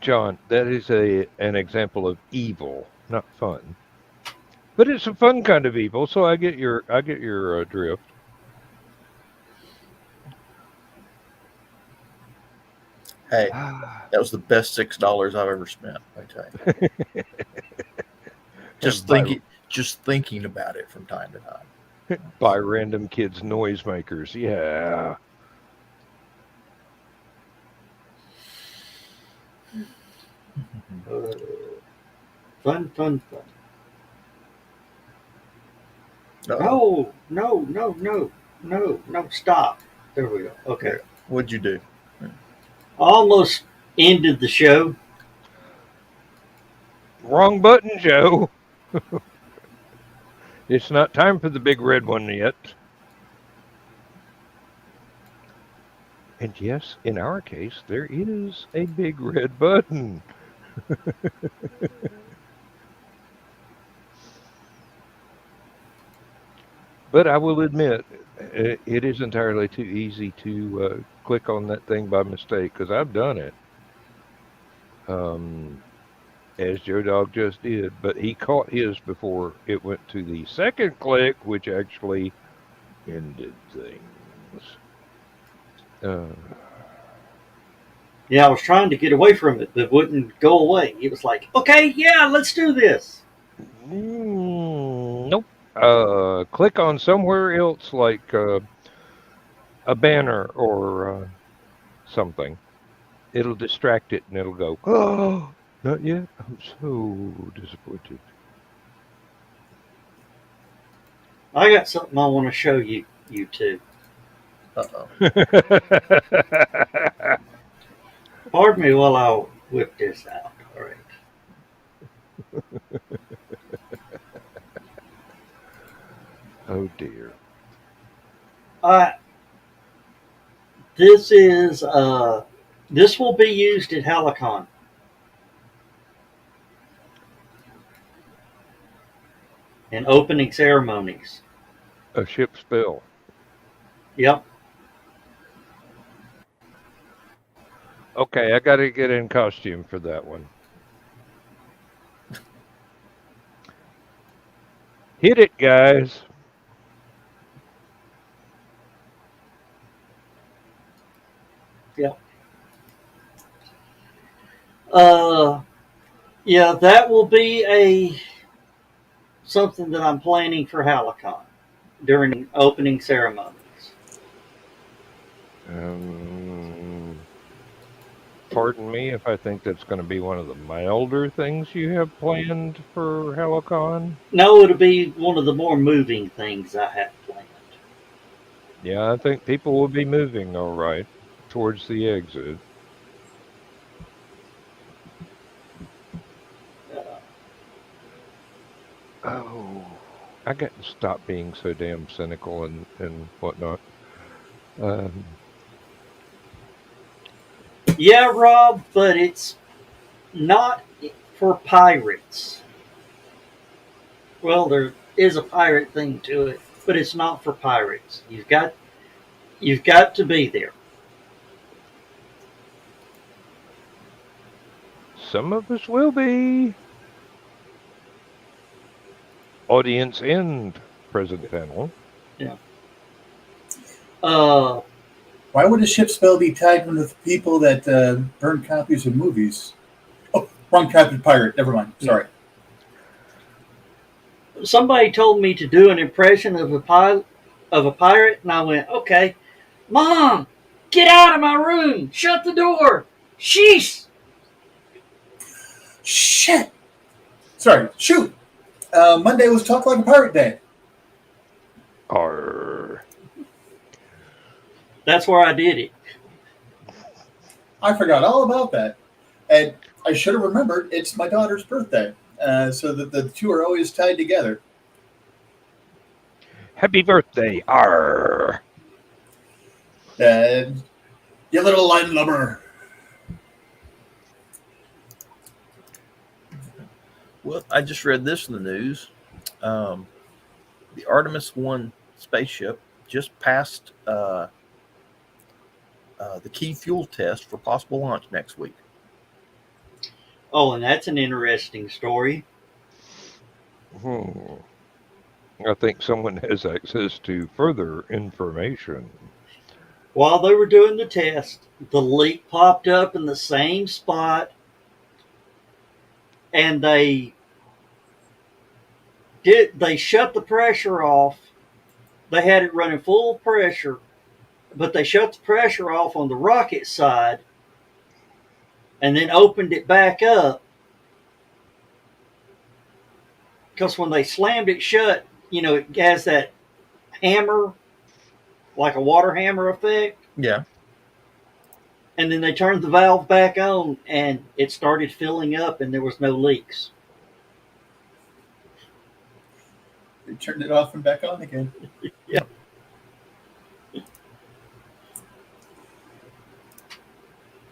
John, that is an example of evil, not fun. But it's a fun kind of evil, so I get your drift. Hey, that was the best $6 I've ever spent. I tell you. Just thinking about it from time to time. Buy random kids noisemakers. Yeah. fun. Uh-oh. No, stop. There we go. Okay. Yeah. What'd you do? Almost ended the show. Wrong button, Joe. It's not time for the big red one yet. And yes, in our case, there is a big red button. But I will admit, it is entirely too easy to click on that thing by mistake, because I've done it. As Joe Dog just did, but he caught his before it went to the second click, which actually ended things. Yeah, I was trying to get away from it, but it wouldn't go away. It was like, okay, yeah, let's do this. Nope. Click on somewhere else, like a banner or something. It'll distract it, and it'll go, oh, not yet. I'm so disappointed. I got something I want to show you two. Uh-oh. Pardon me while I whip this out. All right. Oh dear. This is this will be used at HallowCon. In opening ceremonies. A ship's bill. Yep. Okay, I got to get in costume for that one. Hit it, guys. Yeah, that will be something that I'm planning for HallowCon during opening ceremonies. Pardon me if I think that's going to be one of the milder things you have planned for HallowCon. No, it'll be one of the more moving things I have planned. Yeah, I think people will be moving all right towards the exit. Uh, Oh, I got to stop being so damn cynical and whatnot. Um, yeah, Rob, but it's not for pirates. Well, there is a pirate thing to it, but it's not for pirates. You've got to be there. some of us will be. Audience and present panel. Yeah. Uh, Why would a ship spell be tied with people that burn copies of movies? Oh, wrong type of pirate. Never mind. Sorry. somebody told me to do an impression of a pirate, and I went, okay, Mom, get out of my room, shut the door, sheesh. Shit. Sorry. Shoot. Monday was Talk Like a Pirate Day. Arr. That's where I did it. I forgot all about that. And I should have remembered it's my daughter's birthday. So that the two are always tied together. Happy birthday. Arr. You little landlubber. Well, I just read this in the news. The Artemis 1 spaceship just passed the key fuel test for possible launch next week. Oh, and that's an interesting story. I think someone has access to further information. While they were doing the test, the leak popped up in the same spot, and they shut the pressure off. They had it running full pressure, but they shut the pressure off on the rocket side and then opened it back up. Because when they slammed it shut, it has that hammer, like a water hammer effect. Yeah. And then they turned the valve back on and it started filling up and there was no leaks. They turned it off and back on again. Yeah.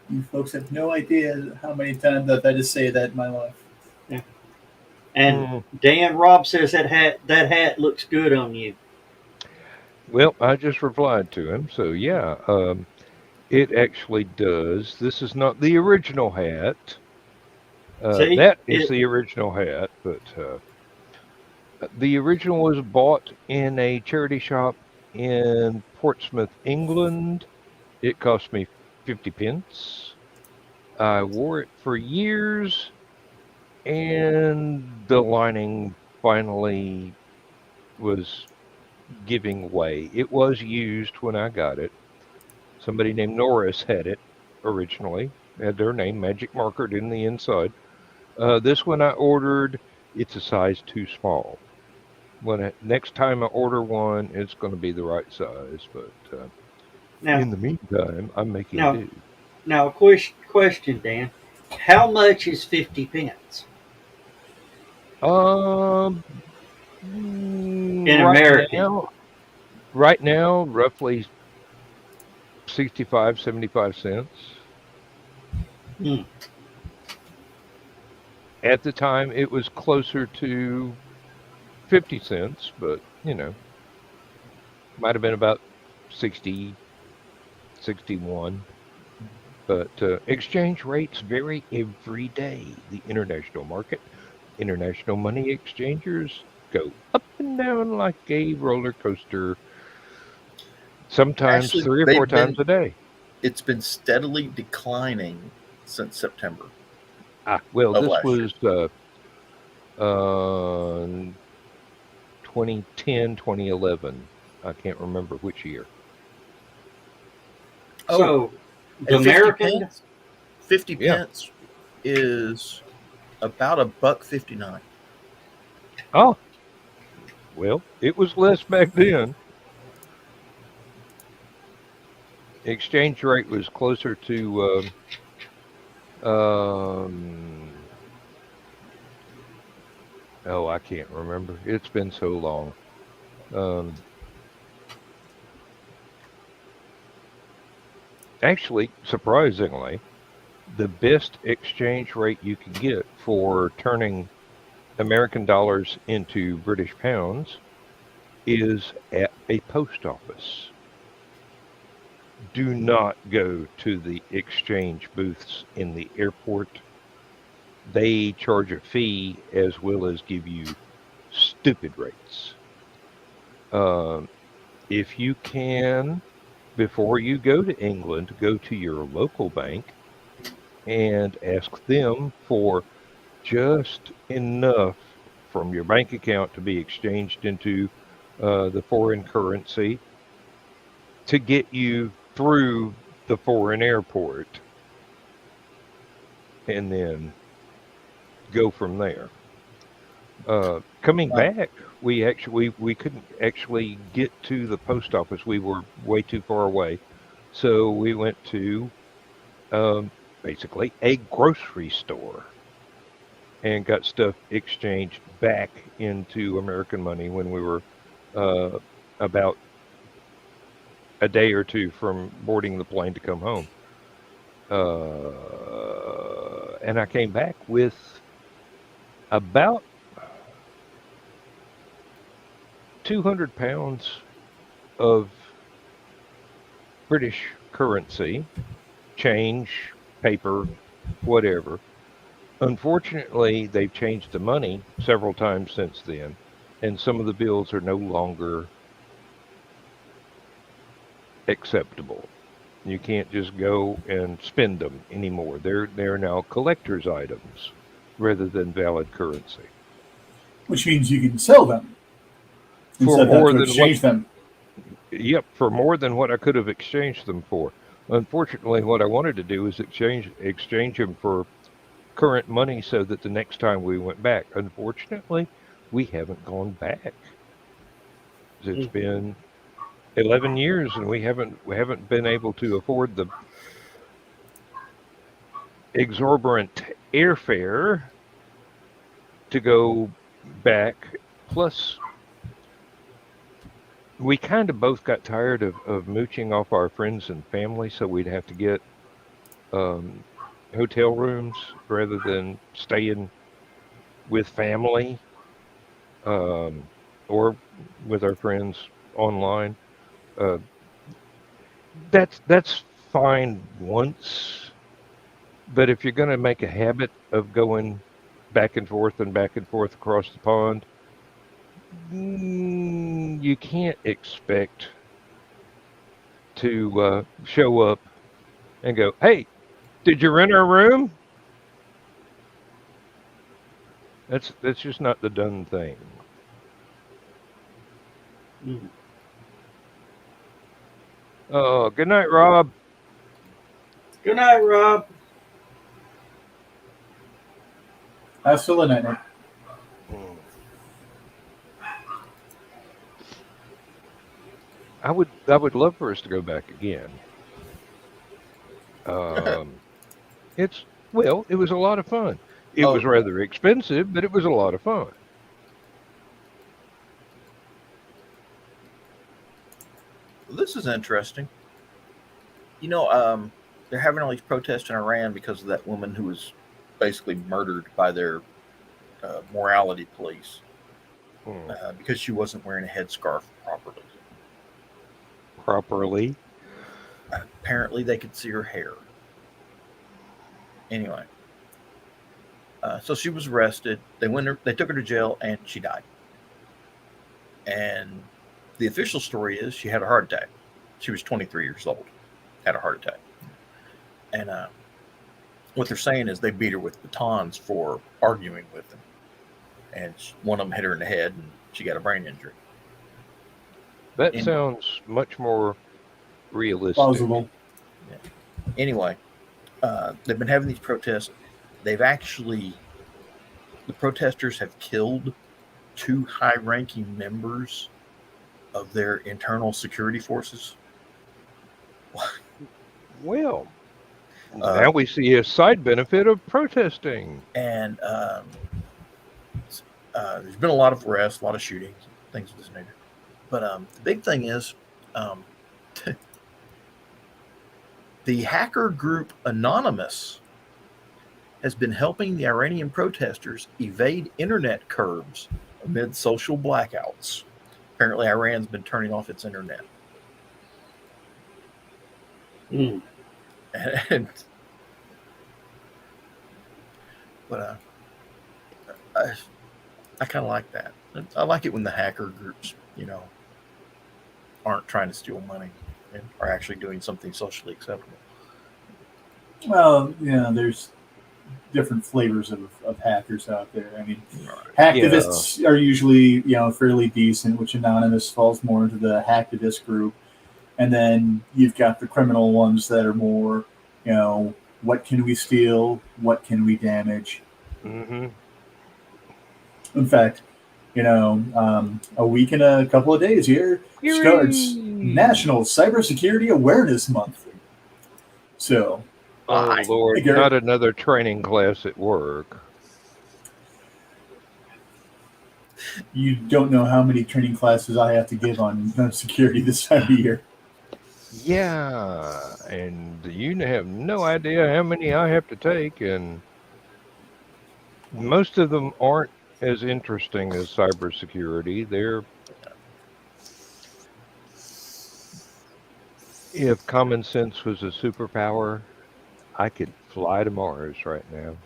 You folks have no idea how many times I've had to say that in my life. Yeah. And Dan Robb says that hat looks good on you. Well, I just replied to him, so yeah, it actually does. This is not the original hat. That is the original hat, but the original was bought in a charity shop in Portsmouth, England. It cost me 50 pence. I wore it for years, and the lining finally was giving way. It was used when I got it. Somebody named Norris had it originally, had their name magic markered in the inside. This one I ordered, it's a size too small. Next time I order one, it's going to be the right size, but now, in the meantime, I'm making do. Now, a question, Dan. How much is 50 pence? In American. Right now, roughly 65, 75 cents. At the time, it was closer to 50 cents, but, might have been about 60, 61. But exchange rates vary every day. The international market, international money exchangers go up and and down like a roller coaster. Sometimes Actually, 3 or 4 times a day. It's been steadily declining since September Well, of this last year. was 2010, 2011. I can't remember which year. So the and 50 American, pence, 50 Yeah. pence is about $1.59. Oh, well, it was less back then. Exchange rate was closer to oh, I can't remember. It's been so long. Um, Actually, surprisingly, the best exchange rate you can get for turning American dollars into British pounds is at a post office. Do not go to the exchange booths in the airport. They charge a fee as well as give you stupid rates. Um, if you can, before you go to England, go to your local bank and ask them for just enough from your bank account to be exchanged into the foreign currency to get you through the foreign airport and then go from there. Coming Wow. back, we couldn't actually get to the post office. We were way too far away, so we went to um, basically a grocery store and got stuff exchanged back into American money when we were uh, about a day or two from boarding the plane to come home. And I came back with about 200 pounds of British currency, change, paper, whatever. Unfortunately, they've changed the money several times since then, and some of the bills are no longer acceptable. You can't just go and spend them anymore. They're now collector's items rather than valid currency. Which means you can sell them For instead of having more to than what exchange them. Yep, for more than what I could have exchanged them for. Unfortunately, what I wanted to do is exchange them for current money so that the next time we went back. Unfortunately, we haven't gone back. It's been 11 years and we haven't been able to afford the exorbitant airfare to go back. Plus, we kind of both got tired of mooching off our friends and family, so we'd have to get um, hotel rooms rather than staying with family um, or with our friends online. Uh, that's fine once, but if you're going to make a habit of going back and forth across the pond, you can't expect to show up and go, "Hey, did you rent our room?" That's just not the done thing. Oh, good night, Rob. Good night, Rob. Absolutely not. I would love for us to go back again. Um, it was a lot of fun. It Oh, was rather expensive, but it was a lot of fun. this is interesting. They're having all these protests in Iran because of that woman who was basically murdered by their morality police Hmm. because she wasn't wearing a headscarf properly. Properly. Apparently, they could see her hair. Anyway, so she was arrested. They took her to jail, and she died. And the official story is she had a heart attack. She was 23 years old, had a heart attack. And what they're saying is they beat her with batons for arguing with them. And one of them hit her in the head, and she got a brain injury. That sounds much more realistic. Plausible. Yeah. Anyway, they've been having these protests. The protesters have killed 2 high-ranking members of their internal security forces. Well, now we see a side benefit of protesting. And there's been a lot of arrests, a lot of shootings, things of this nature. But the big thing is the hacker group Anonymous has been helping the Iranian protesters evade internet curbs amid social blackouts. Apparently, Iran's been turning off its internet. Mm. But I kind of like that. I like it when the hacker groups, aren't trying to steal money and are actually doing something socially acceptable. Well, there's different flavors of hackers out there. I mean, hacktivists are usually, fairly decent, which Anonymous falls more into the hacktivist group. And then you've got the criminal ones that are more, what can we steal? What can we damage? Mm-hmm. In fact, a week and a couple of days here starts National Cybersecurity Awareness Month. So, oh Lord, hey, not another training class at work. You don't know how many training classes I have to give on security this time of year. Yeah, and you have no idea how many I have to take, and most of them aren't as interesting as cybersecurity. If common sense was a superpower, I could fly to Mars right now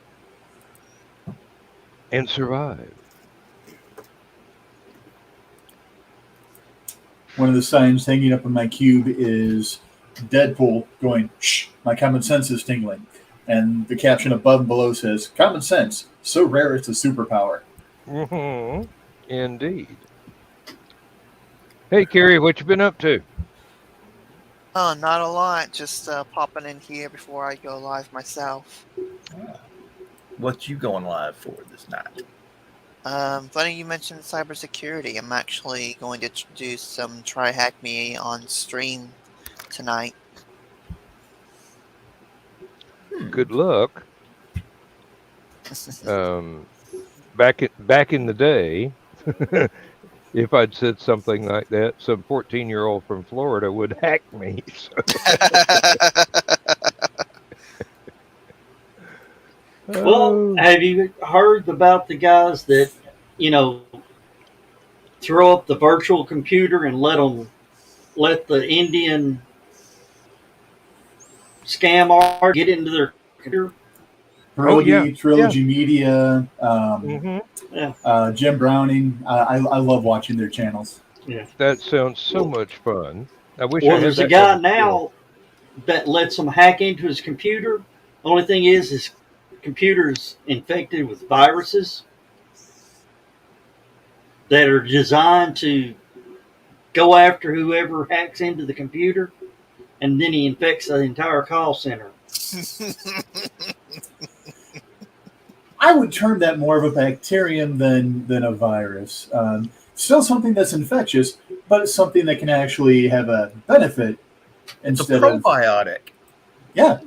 and survive. One of the signs hanging up on my cube is Deadpool going, "Shh, my common sense is tingling." And the caption above and below says, "Common sense, so rare it's a superpower." Mm-hmm. Indeed. Hey, Carrie, what you been up to? Oh, not a lot. Just popping in here before I go live myself. What you going live for this night? Funny you mentioned cybersecurity. I'm actually going to do some Try Hack Me on stream tonight. Good luck. Back in the day, if I'd said something like that, some 14-year-old from Florida would hack me. So. Well, have you heard about the guys that, throw up the virtual computer and let the Indian scam art get into their computer? Trilogy Media, Yeah. Jim Browning. I love watching their channels. Yeah. That sounds so much fun. I wish. Well, I had there's a that guy kind of now that lets them hack into his computer. Only thing is, his computer's infected with viruses that are designed to go after whoever hacks into the computer, and then he infects the entire call center. I would term that more of a bacterium than a virus. Still something that's infectious, but it's something that can actually have a benefit It's a instead probiotic. Yeah.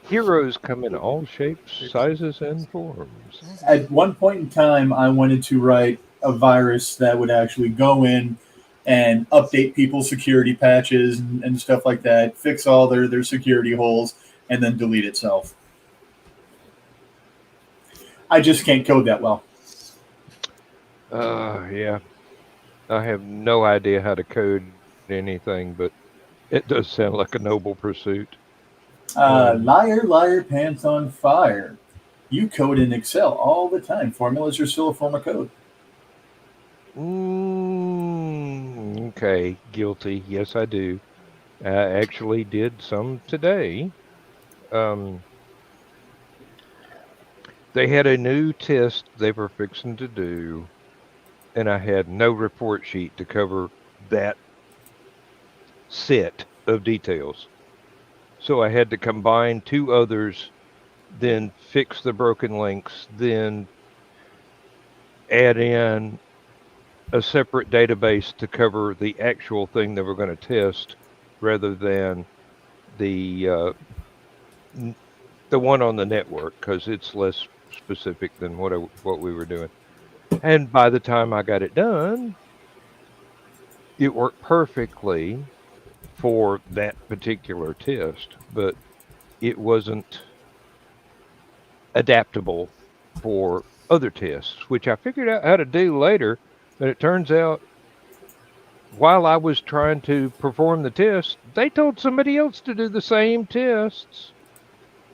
Heroes come in all shapes, sizes, and forms. At one point in time, I wanted to write a virus that would actually go in and update people's security patches and stuff like that, fix all their security holes, and then delete itself. I just can't code that well. Yeah. I have no idea how to code anything, but it does sound like a noble pursuit. Liar, liar, pants on fire. You code in Excel all the time. Formulas are still a form of code. Okay, guilty. Yes, I do. I actually did some today. Um, they had a new test they were fixing to do, and I had no report sheet to cover that set of details. So I had to combine two others, then fix the broken links, then add in a separate database to cover the actual thing that we're going to test rather than the the one on the network because it's less specific than what we were doing. And by the time I got it done, it worked perfectly for that particular test, but it wasn't adaptable for other tests, which I figured out how to do later. But it turns out while I was trying to perform the test, they told somebody else to do the same tests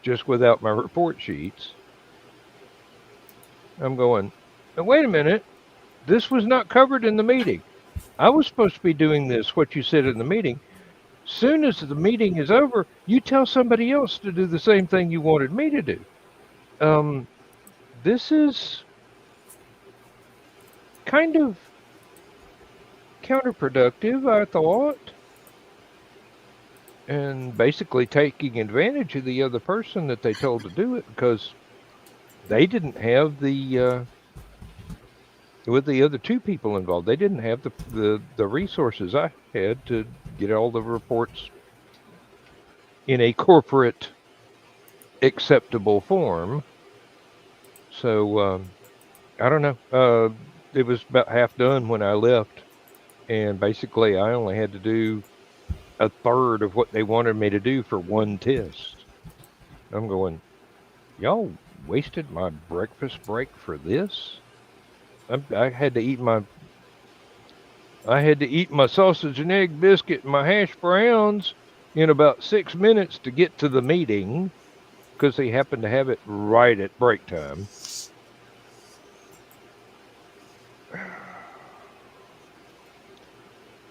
just without my report sheets. I'm going, now, wait a minute. This was not covered in the meeting. I was supposed to be doing this, what you said in the meeting. Soon as the meeting is over, you tell somebody else to do the same thing you wanted me to do. This is kind of counterproductive, I thought, and basically taking advantage of the other person that they told to do it because they didn't have with the other two people involved, they didn't have the resources I had to get all the reports in a corporate acceptable form. So I don't know. It was about half done when I left, and basically I only had to do a third of what they wanted me to do for one test. I'm going, y'all wasted my breakfast break for this. I had to eat my sausage and egg biscuit and my hash browns in about 6 minutes to get to the meeting because they happened to have it right at break time.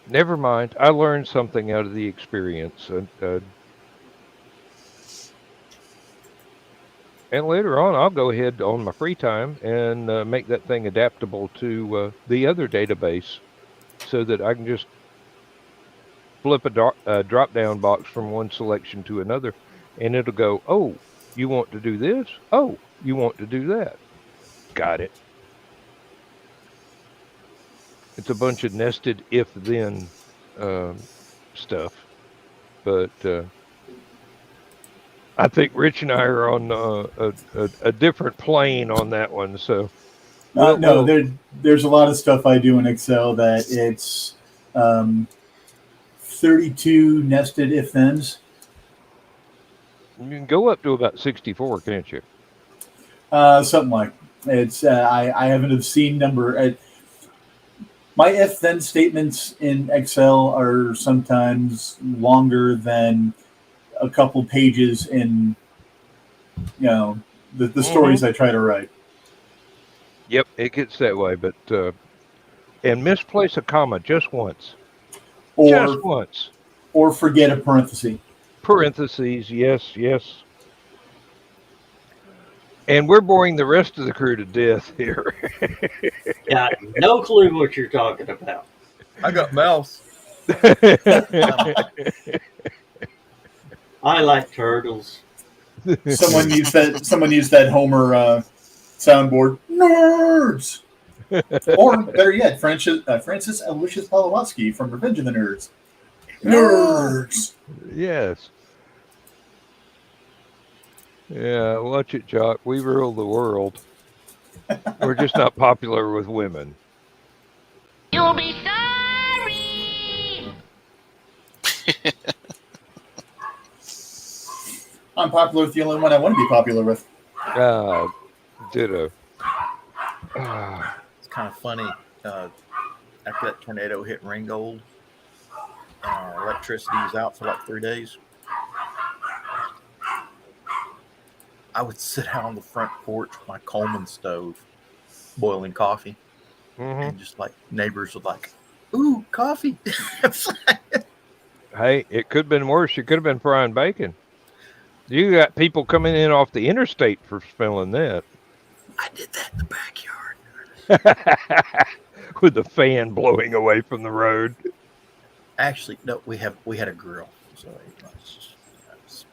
Never mind. I learned something out of the experience. And later on, I'll go ahead on my free time and make that thing adaptable to the other database so that I can just flip a drop down box from one selection to another and it'll go, oh, you want to do this? Oh, you want to do that? Got it. It's a bunch of nested if then stuff. But I think Rich and I are on a different plane on that one. So, there's a lot of stuff I do in Excel that it's 32 nested if-thens. You can go up to about 64, can't you? Something like it's. I haven't seen number. My if-then statements in Excel are sometimes longer than a couple pages in, the stories I try to write. Yep, it gets that way. But and misplace a comma just once. Just once. Or forget a parenthesis. Parentheses, yes. And we're boring the rest of the crew to death here. Got no clue what you're talking about. I got mouse. I like turtles. Someone used that Homer soundboard. Nerds. Or better yet, Francis Aloysius Pawlowski from Revenge of the Nerds. Nerds. Yes. Yeah, watch it, Jock. We rule the world. We're just not popular with women. You'll be sorry. I'm popular with the only one I want to be popular with. Ditto. It's kind of funny. After that tornado hit Ringgold, electricity was out for like 3 days. I would sit out on the front porch with my Coleman stove, boiling coffee, Hmm. and just like neighbors would like, "Ooh, coffee!" Hey, it could have been worse. You could have been frying bacon. You got people coming in off the interstate for smelling that. I did that in the backyard. With the fan blowing away from the road. Actually, no, we had a grill, so just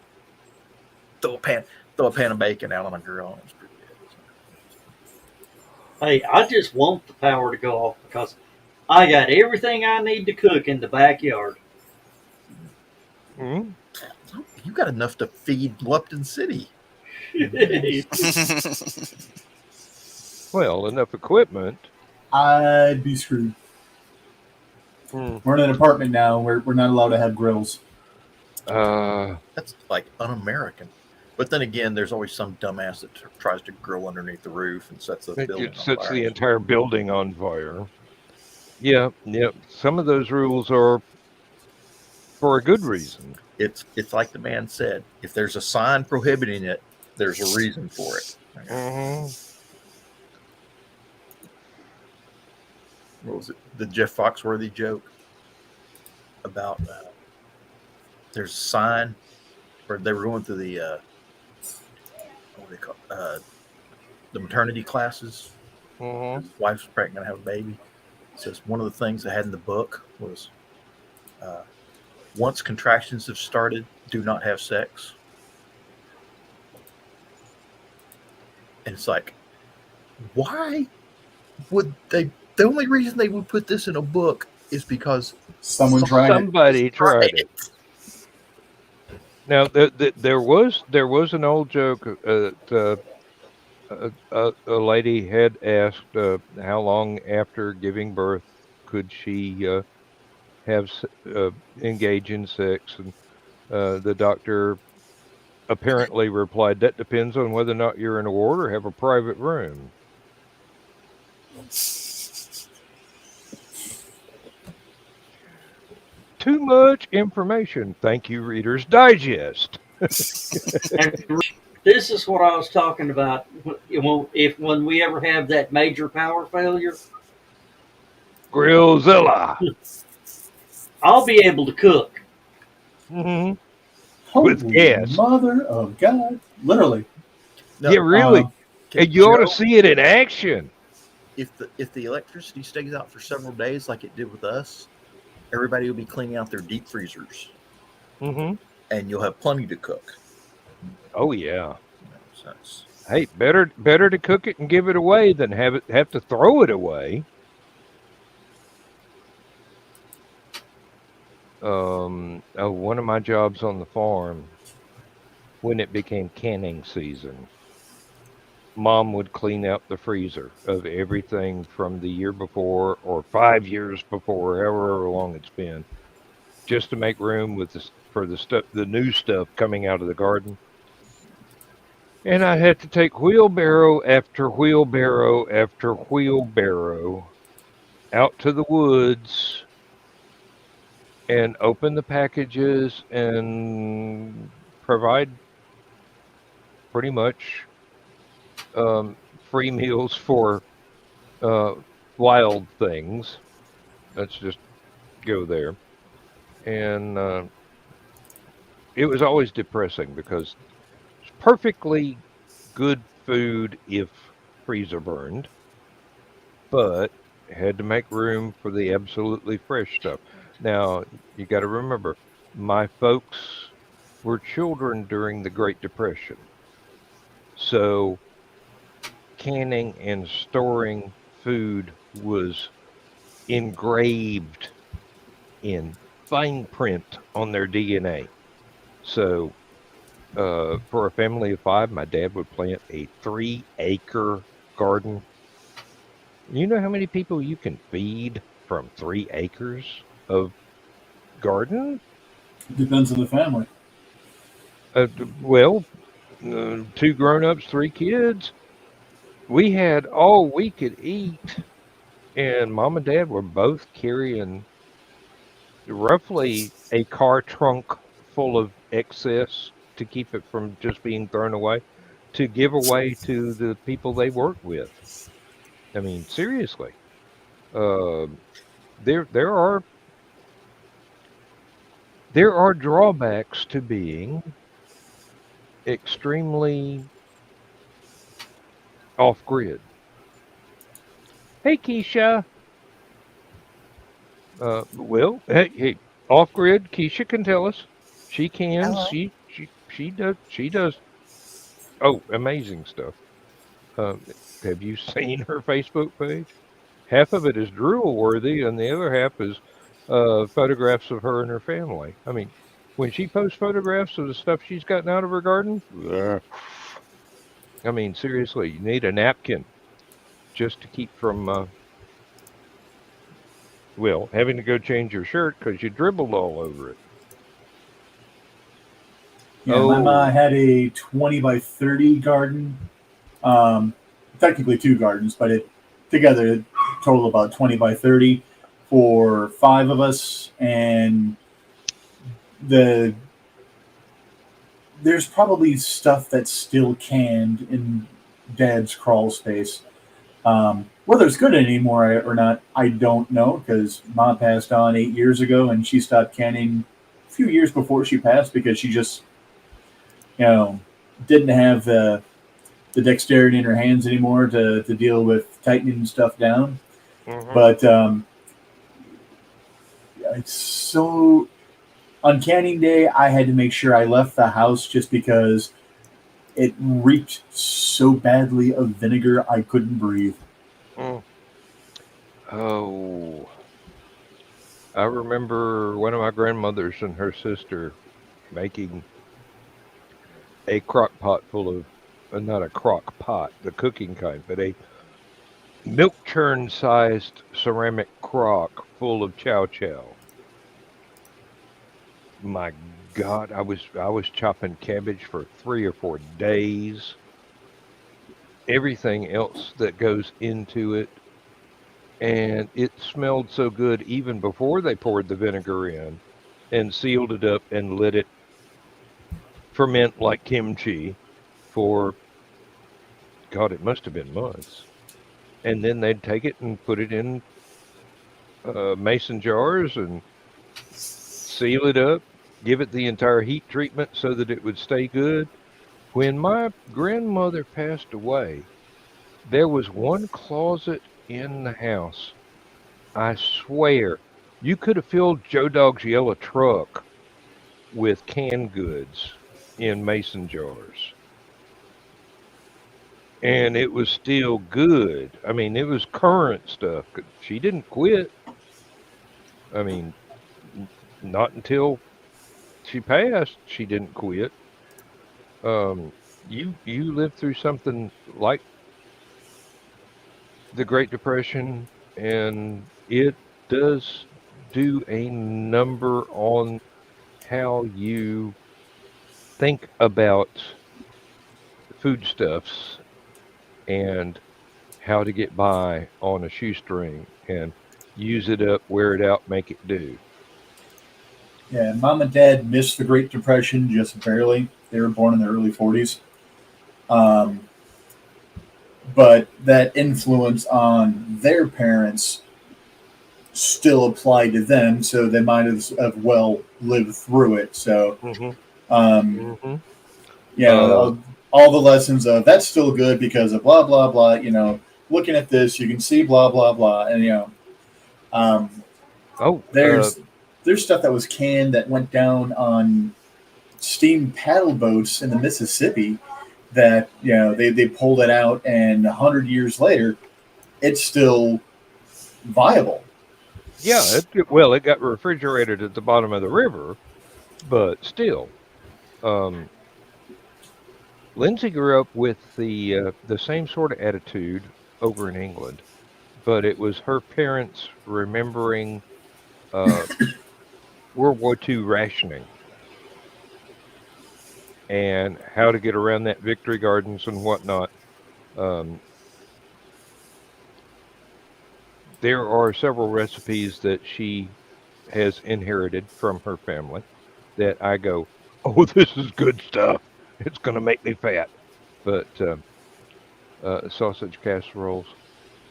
throw a pan of bacon out on a grill. And it was pretty good. Hey, I just want the power to go off because I got everything I need to cook in the backyard. Mm-hmm. You got enough to feed Lupton City. Well, enough equipment. I'd be screwed. We're in an apartment now. We're not allowed to have grills. That's like un-American. But then again, there's always some dumbass that tries to grill underneath the roof and sets the building It on sets fire. the entire building on fire. Yeah. Some of those rules are for a good reason. It's like the man said: if there's a sign prohibiting it, there's a reason for it. Mm-hmm. What was it? The Jeff Foxworthy joke about there's a sign where they were going through the what do they call the maternity classes. Mm-hmm. His wife's pregnant, gonna have a baby. It says one of the things they had in the book was once contractions have started, do not have sex. And it's like, why would they? The only reason they would put this in a book is because Somebody tried it. Now, there was an old joke that a lady had asked how long after giving birth could she engage in sex, and the doctor apparently replied, "That depends on whether or not you're in a ward or have a private room." Too much information. Thank you, Reader's Digest. And this is what I was talking about. When we ever have that major power failure, Grillzilla. I'll be able to cook. Mm-hmm. Holy With gas. Mother of God. Literally. no, Yeah, really. And you ought to Joe, see it in action. if the electricity stays out for several days like it did with us, everybody will be cleaning out their deep freezers, Mm-hmm. and you'll have plenty to cook. Oh yeah. So it's- Hey, better to cook it and give it away than have to throw it away. One of my jobs on the farm, when it became canning season, Mom would clean out the freezer of everything from the year before or 5 years before, however long it's been, just to make room for the new stuff coming out of the garden. And I had to take wheelbarrow after wheelbarrow after wheelbarrow out to the woods and open the packages and provide pretty much free meals for wild things. Let's just go there. And it was always depressing because it's perfectly good food if freezer burned, but had to make room for the absolutely fresh stuff. Now, you got to remember, my folks were children during the Great Depression. So canning and storing food was engraved in fine print on their DNA. So for a family of 5, my dad would plant a 3-acre garden. You know how many people you can feed from 3 acres of garden? Depends on the family. Well, 2 grown-ups, 3 kids. We had all we could eat, and Mom and Dad were both carrying roughly a car trunk full of excess to keep it from just being thrown away. to give away to the people they work with. I mean, seriously, uh, there are drawbacks to being extremely off grid. Hey, Keisha. Hey, off grid. Keisha can tell us. She can. Hello. She does. She does. Oh, amazing stuff. Um, have you seen her Facebook page? Half of it is drool worthy, and the other half is photographs of her and her family. I mean, when she posts photographs of the stuff she's gotten out of her garden, ugh, I mean, seriously, you need a napkin just to keep from, having to go change your shirt because you dribbled all over it. Yeah, my mom Oh, had a 20 by 30 garden. Um, Technically two gardens, but it together total about 20 by 30 for five of us. And the there's probably stuff that's still canned in Dad's crawl space. Whether it's good anymore or not, I don't know because Mom passed on 8 years ago, and she stopped canning a few years before she passed because she just, you know, didn't have the dexterity in her hands anymore to deal with tightening stuff down. hmm But it's so on canning day, I had to make sure I left the house just because it reeked so badly of vinegar I couldn't breathe. mm. Oh, I remember one of my grandmothers and her sister making a crock pot full of, not a crock pot, the cooking kind, but a milk churn sized ceramic crock full of chow chow. My God, I was chopping cabbage for 3 or 4 days. Everything else that goes into it, and it smelled so good even before they poured the vinegar in and sealed it up and let it ferment like kimchi for, God, it must have been months. And then they'd take it and put it in mason jars and seal it up, give it the entire heat treatment so that it would stay good. When my grandmother passed away, there was one closet in the house. I swear, you could have filled Joe Dog's yellow truck with canned goods in mason jars. And it was still good. I mean, it was current stuff. She didn't quit. I mean, not until she passed, she didn't quit. Um, you lived through something like the Great Depression, and it does do a number on how you think about foodstuffs and how to get by on a shoestring and use it up, wear it out, make it do. Yeah, Mom and Dad missed the Great Depression just barely. They were born in the early 40s. Um, but that influence on their parents still applied to them, so they might have well lived through it. So, hmm um, hmm Uh, all the lessons of that's still good because of blah blah blah. Looking at this, you can see blah blah blah, and um, oh, there's stuff that was canned that went down on steam paddle boats in the Mississippi that they pulled it out, and 100 years later, it's still viable. yeah. It got refrigerated at the bottom of the river, but still. Um, Lindsay grew up with the same sort of attitude over in England, but it was her parents remembering uh, World War II rationing and how to get around that victory gardens and whatnot. Um, there are several recipes that she has inherited from her family that I go, oh, this is good stuff. It's going to make me fat. But sausage casseroles.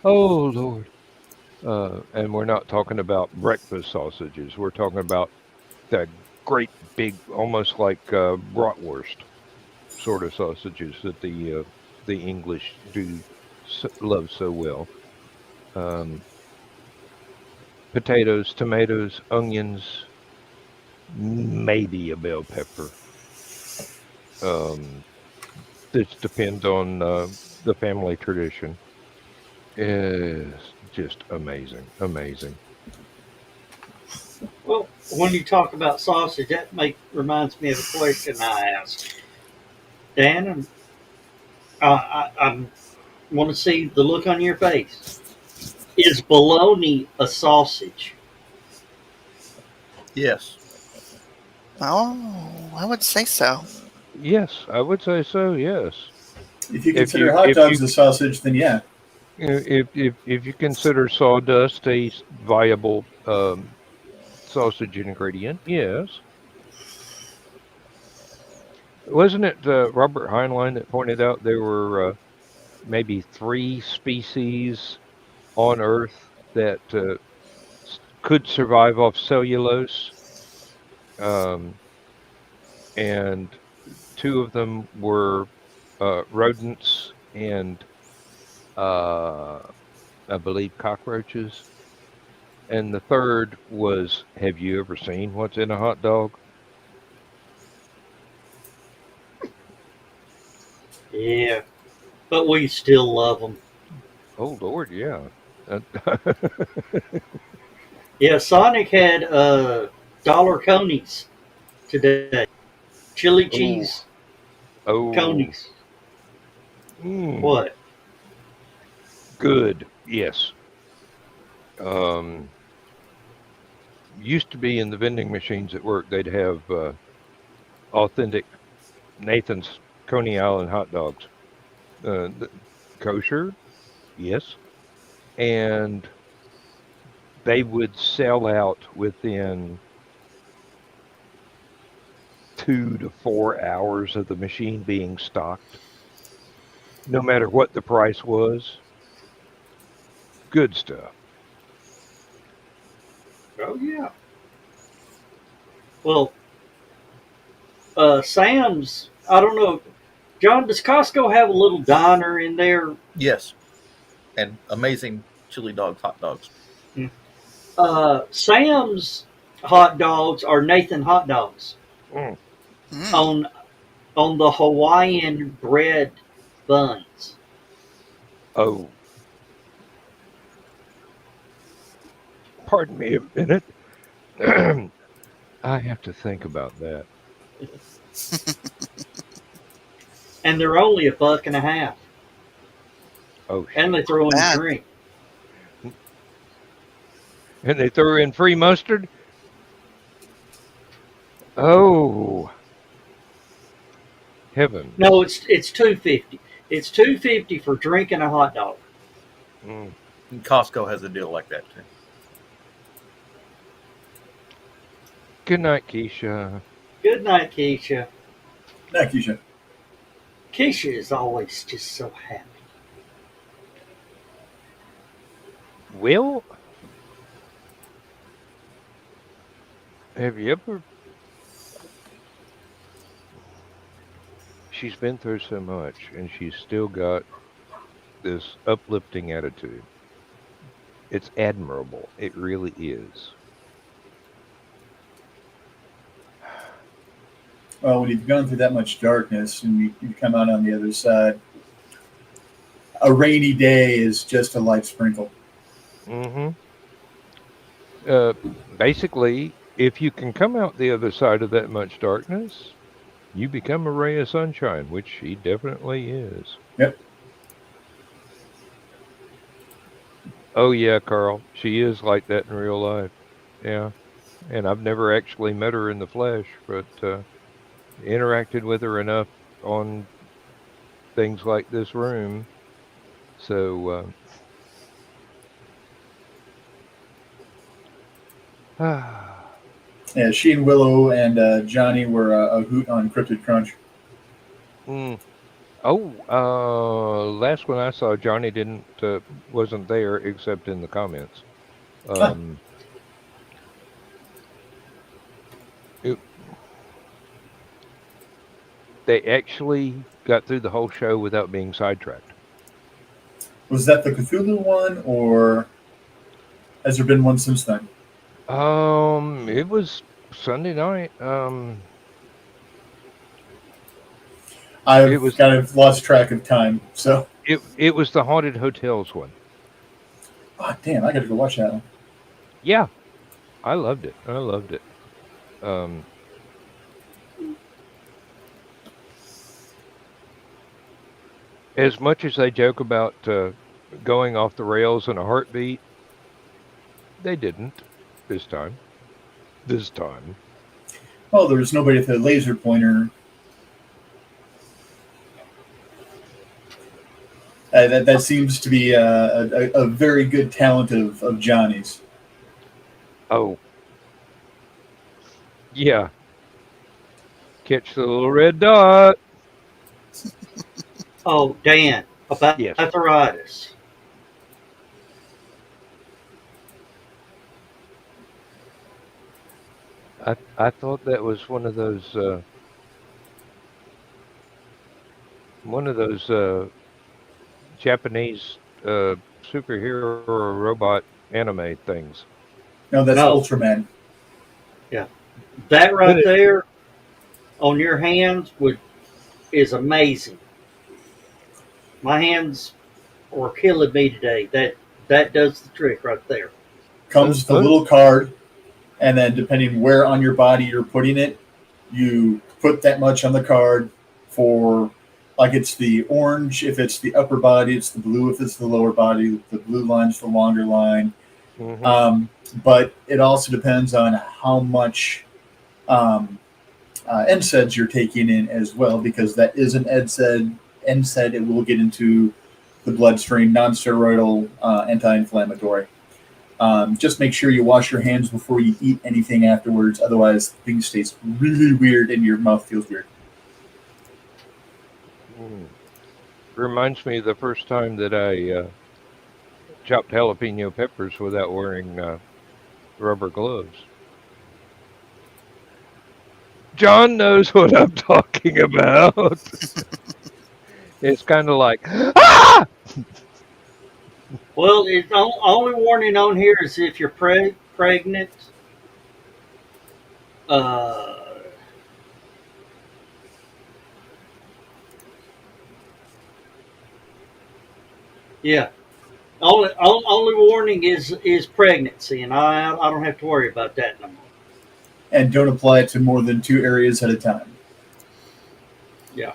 Oh Lord! And we're not talking about breakfast sausages. We're talking about that great big, almost like bratwurst sort of sausages that the English do love so well. Um, Potatoes, tomatoes, onions, maybe a bell pepper. Um, this depends on the family tradition. It's just amazing, amazing. Well, when you talk about sausage, that reminds me of a question I asked Dan, and I want to see the look on your face. Is bologna a sausage? Yes. Oh, I would say so. Yes, I would say so. Yes, If you if consider you hot if dogs you a sausage, then yeah. if you consider sawdust a viable sausage ingredient, yes. Wasn't it Robert Heinlein that pointed out there were maybe three species on Earth that could survive off cellulose, um, and two of them were rodents and uh, I believe cockroaches, and the third was, have you ever seen what's in a hot dog? Yeah, but we still love them. Oh Lord, yeah. Uh, Yeah, Sonic had dollar conies today. Chili oh, cheese oh, conies. mm, What? good. Yes. Um, Used to be in the vending machines at work, they'd have authentic Nathan's Coney Island hot dogs. The, kosher, yes. And they would sell out within 2 to 4 hours of the machine being stocked, no matter what the price was. Good stuff. Oh yeah. Well, Sam's. I don't know. John, does Costco have a little diner in there? Yes. And amazing chili dogs, hot dogs. Sam's hot dogs are Nathan hot dogs Mm. Mm. on the Hawaiian bread buns. Oh, pardon me a minute. I have to think about that. And they're only $1.50, Oh, and they shit. throw in a Bad. drink. And they threw in free mustard? Oh, No, heavens. it's $2.50. It's $2.50 for drinking a hot dog. Mm. And Costco has a deal like that too. Good night, Keisha. Good night, Keisha. Nah, Keisha. Keisha is always just so happy. Well, have you ever? She's been through so much, and she's still got this uplifting attitude. It's admirable. It really is. Well, when you've gone through that much darkness and you come out on the other side, a rainy day is just a light sprinkle. Mm-hmm. Uh, Basically, if you can come out the other side of that much darkness, you become a ray of sunshine, which she definitely is. Yep. Oh yeah, Carl, she is like that in real life. Yeah, and I've never actually met her in the flesh, but interacted with her enough on things like this room. So, Yeah, she and Willow and Johnny were a hoot on Cryptid Crunch. mm, Oh, last one I saw, Johnny wasn't there except in the comments. Ah. It, they actually got through the whole show without being sidetracked. Was that the Cthulhu one, or has there been one since then? It was Sunday night. It I've was kind of lost track of time. So, it was the haunted hotels one. oh, damn, I got to go watch that one. Yeah, I loved it. I loved it. Um, as much as they joke about going off the rails in a heartbeat, they didn't this time. This time. Oh, there was nobody at the laser pointer. That seems to be a very good talent of Johnny's. Oh, yeah. Catch the little red dot. Oh, Dan, about Yes. arthritis. I thought that was one of those Japanese superhero or robot anime things. No, that's No. Ultraman. Yeah, that right But there on your hands is amazing. My hands are killing me today. That does the trick right there. Comes the little card, and then depending where on your body you're putting it, you put that much on the card for, like, it's the orange if it's the upper body, it's the blue if it's the lower body, the blue line's the longer line. Mhm. But it also depends on how much NSAIDs you're taking in as well, because that is an NSAID. It will get into the bloodstream, non-steroidal anti-inflammatory. Just make sure you wash your hands before you eat anything afterwards. Otherwise, things taste really weird and your mouth feels weird. Reminds me of the first time that I chopped jalapeno peppers without wearing rubber gloves. John knows what I'm talking about. It's kind of like, ah! Well, it's only warning on here is if you're pregnant. Uh, yeah. Only warning is pregnancy, and I don't have to worry about that no more. And don't apply it to more than 2 areas at a time. Yeah.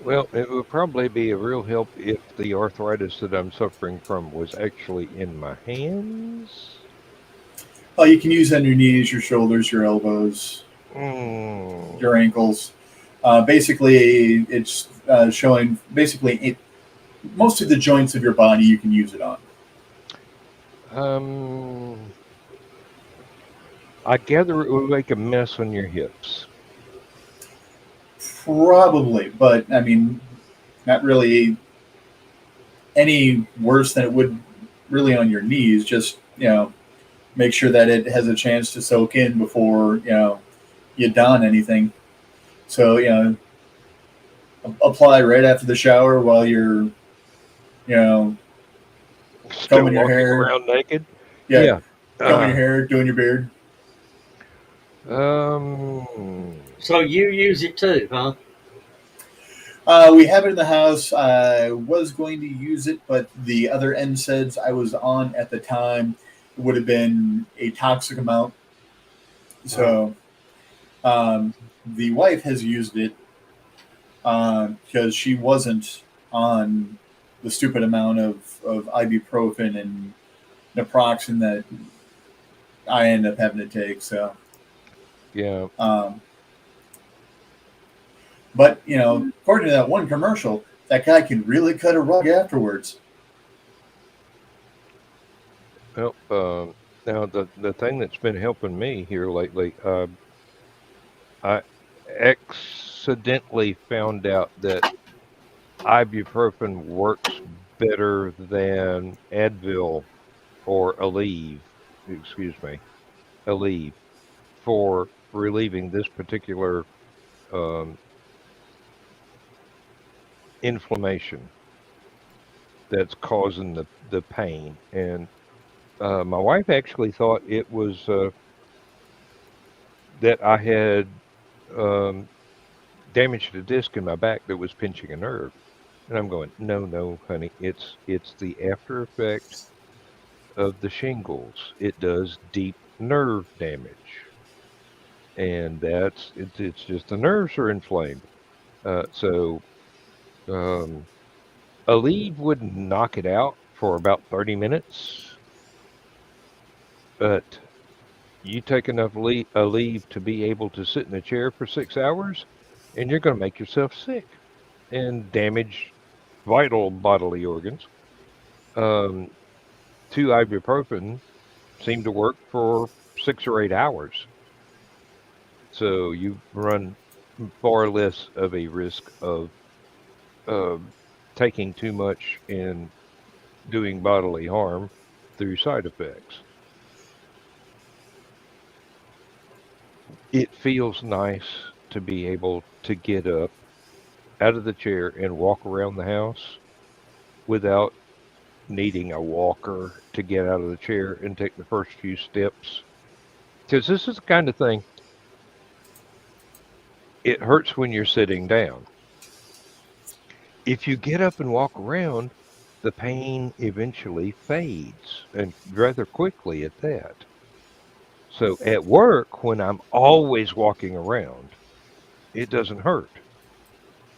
Well, it would probably be a real help if the arthritis that I'm suffering from was actually in my hands. Oh, you can use it on your knees, your shoulders, your elbows, Mm. your ankles. Basically, it's showing most of the joints of your body you can use it on. I gather it would make a mess on your hips. Probably, but I mean, not really any worse than it would really on your knees. Just, make sure that it has a chance to soak in before, you don anything. So, apply right after the shower while you're, Still combing your walking hair. around naked? Yeah. Combing your hair, doing your beard. So you use it too, huh? We have it in the house. I was going to use it, but the other NSAIDs I was on at the time would have been a toxic amount. So the wife has used it because she wasn't on the stupid amount of ibuprofen and naproxen that I end up having to take. So yeah. But, according to that one commercial, that guy can really cut a rug afterwards. Well, now the thing that's been helping me here lately, I accidentally found out that ibuprofen works better than Advil or Aleve, Aleve, for relieving this particular um, inflammation that's causing the pain. And my wife actually thought it was that I had um, damaged a disc in my back that was pinching a nerve. And I'm going, no, no, honey, it's the after effect of the shingles. It does deep nerve damage, and it's just the nerves are inflamed. So um, Aleve would knock it out for about 30 minutes, but you take enough Aleve to be able to sit in a chair for 6 hours, and you're going to make yourself sick and damage vital bodily organs. Um, 2 ibuprofen seem to work for 6 or 8 hours. So you run far less of a risk of taking too much and doing bodily harm through side effects. It feels nice to be able to get up out of the chair and walk around the house without needing a walker to get out of the chair and take the first few steps. Because this is the kind of thing, it hurts when you're sitting down. If you get up and walk around, the pain eventually fades, and rather quickly at that. So at work, when I'm always walking around, it doesn't hurt.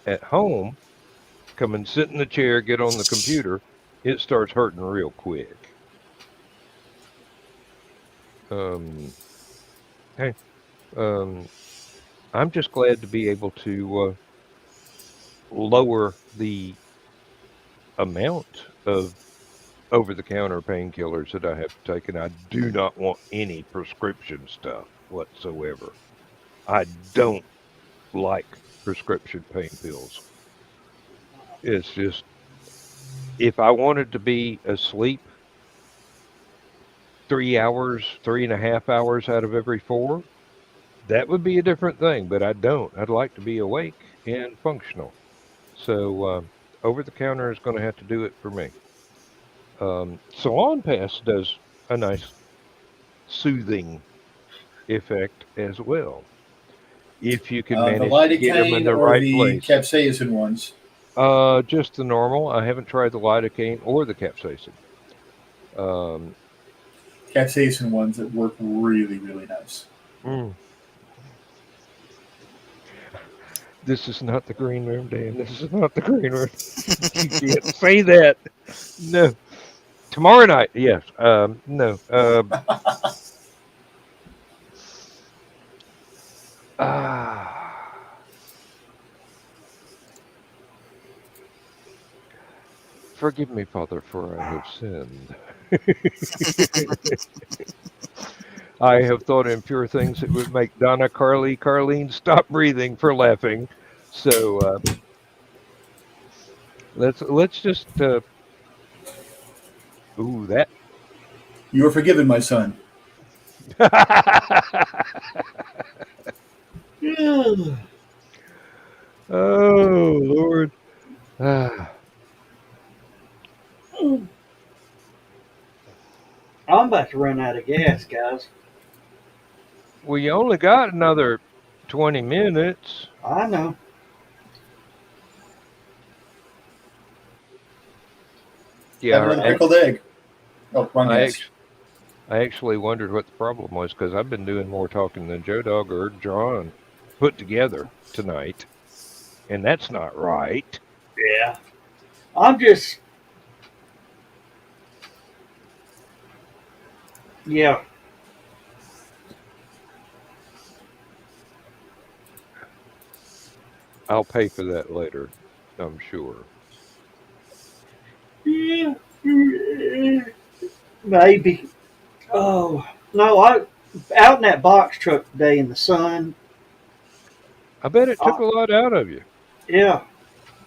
At home, come and sit in the chair, get on the computer, it starts hurting real quick. Hey, I'm just glad to be able to lower the amount of over-the-counter painkillers that I have to take, and I do not want any prescription stuff whatsoever. I don't like prescription pain pills. It's just, if I wanted to be asleep 3 hours, 3.5 hours out of every 4, that would be a different thing, but I don't. I'd like to be awake and functional. So over-the-counter is going to have to do it for me. Salon Pass does a nice soothing effect as well, if you can The manage to get them in lidocaine the or right the place. capsaicin ones? Just the normal. I haven't tried the lidocaine or the capsaicin. Um, Capsaicin ones that work really, really nice. mm. This is not the green room, Dan. This is not the green room. You can't say that. No. Tomorrow night, yes. No. Forgive me, Father, for I have sinned. I have thought impure things that would make Donna, Carlene stop breathing for laughing. So let's just ooh that. You are forgiven, my son. Oh Lord. Ah. I'm about to run out of gas, guys. Well, you only got another 20 minutes. I know. Have Yeah, another pickled egg. Oh, wrong I guess. actually wondered what the problem was, because I've been doing more talking than Joe Dog or John put together tonight, and that's not right. Yeah. I'm just. Yeah. I'll pay for that later, I'm sure. Yeah. Maybe. Oh no! I out in that box truck today in the sun. I bet it took a lot out of you. Yeah.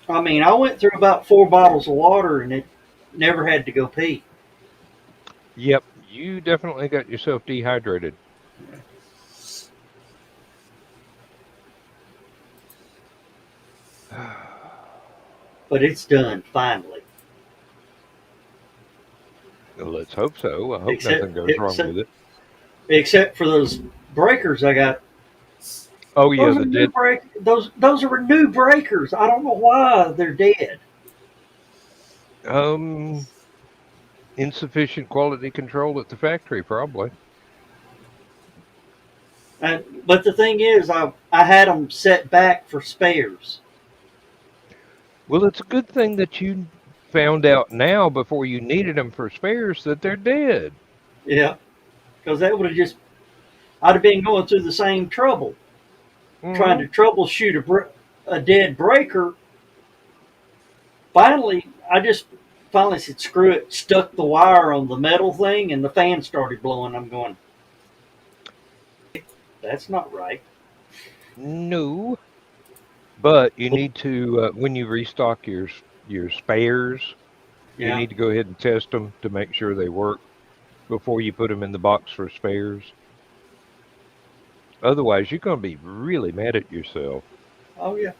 I mean, I went through about 4 bottles of water and it never had to go pee. Yep, you definitely got yourself dehydrated. But it's done finally. Let's hope so. I hope Except nothing goes wrong except with it. except for those breakers I got. Oh yeah, Those are the new dead. those are new breakers. I don't know why they're dead. Um, insufficient quality control at the factory, probably. But the thing is, I had them set back for spares. Well, it's a good thing that you found out now before you needed them for spares that they're dead. Yeah, because that would have just I'd have been going through the same trouble trying Hmm. to troubleshoot a dead breaker. Finally, I just finally said screw it, stuck the wire on the metal thing, and the fan started blowing. I'm going, that's not right. No, but you need to when you restock your spares, you Yeah. need to go ahead and test them to make sure they work before you put them in the box for spares. Otherwise, you're going to be really mad at yourself. Oh yeah.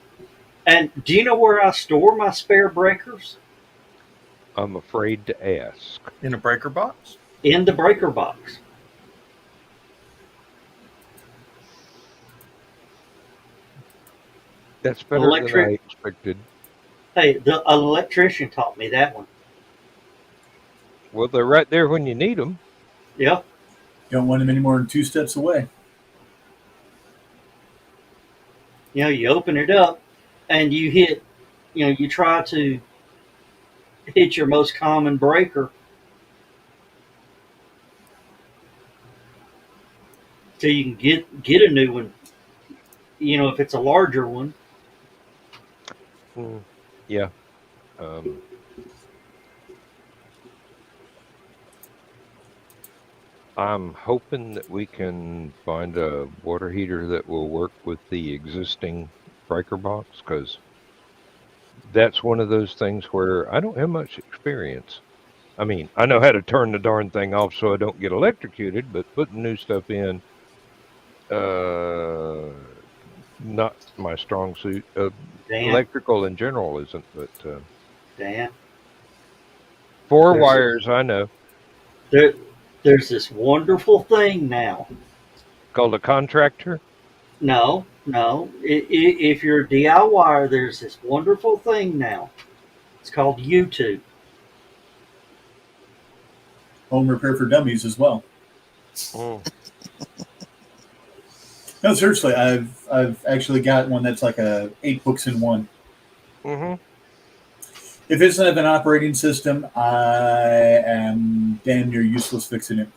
And do you know where I store my spare breakers? I'm afraid to ask. In a breaker box? In the breaker box. That's better than I Electric. expected. Hey, the electrician taught me that one. Well, they're right there when you need them. Yeah. Don't want them any more than 2 steps away. You know, you open it up and you hit. You know, you try to hit your most common breaker so you can get a new one. You know, if it's a larger one. Mm, yeah. Um, I'm hoping that we can find a water heater that will work with the existing breaker box because that's one of those things where I don't have much experience. I mean, I know how to turn the darn thing off so I don't get electrocuted, but putting new stuff in, uh, not my strong suit. Dan, Electrical in general isn't, but Dan. four There's wires I know there, there's this wonderful thing now. called a contractor. No, no. If you're a DIY, there's this wonderful thing now. It's called YouTube. Home repair for dummies as well. Mm. No, seriously, I've actually got one that's like 8 books in one. Mm-hmm. If it doesn't have an operating system, I am damn near useless fixing it.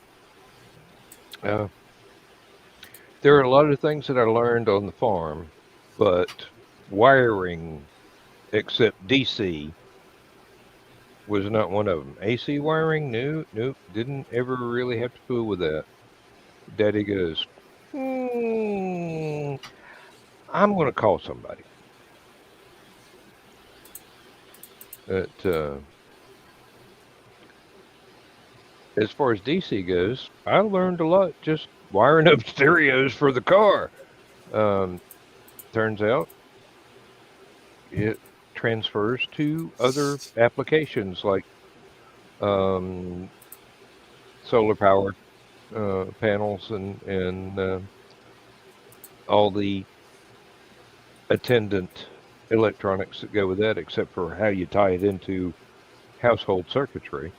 Uh, there are a lot of things that I learned on the farm, but wiring, except DC, was not one of them. AC wiring, no, nope, didn't ever really have to fool with that. Daddy goes, hmm, I'm going to call somebody. But as far as DC goes, I learned a lot just wiring up stereos for the car. Um, turns out it transfers to other applications like um, solar power panels and all the attendant electronics that go with that, except for how you tie it into household circuitry.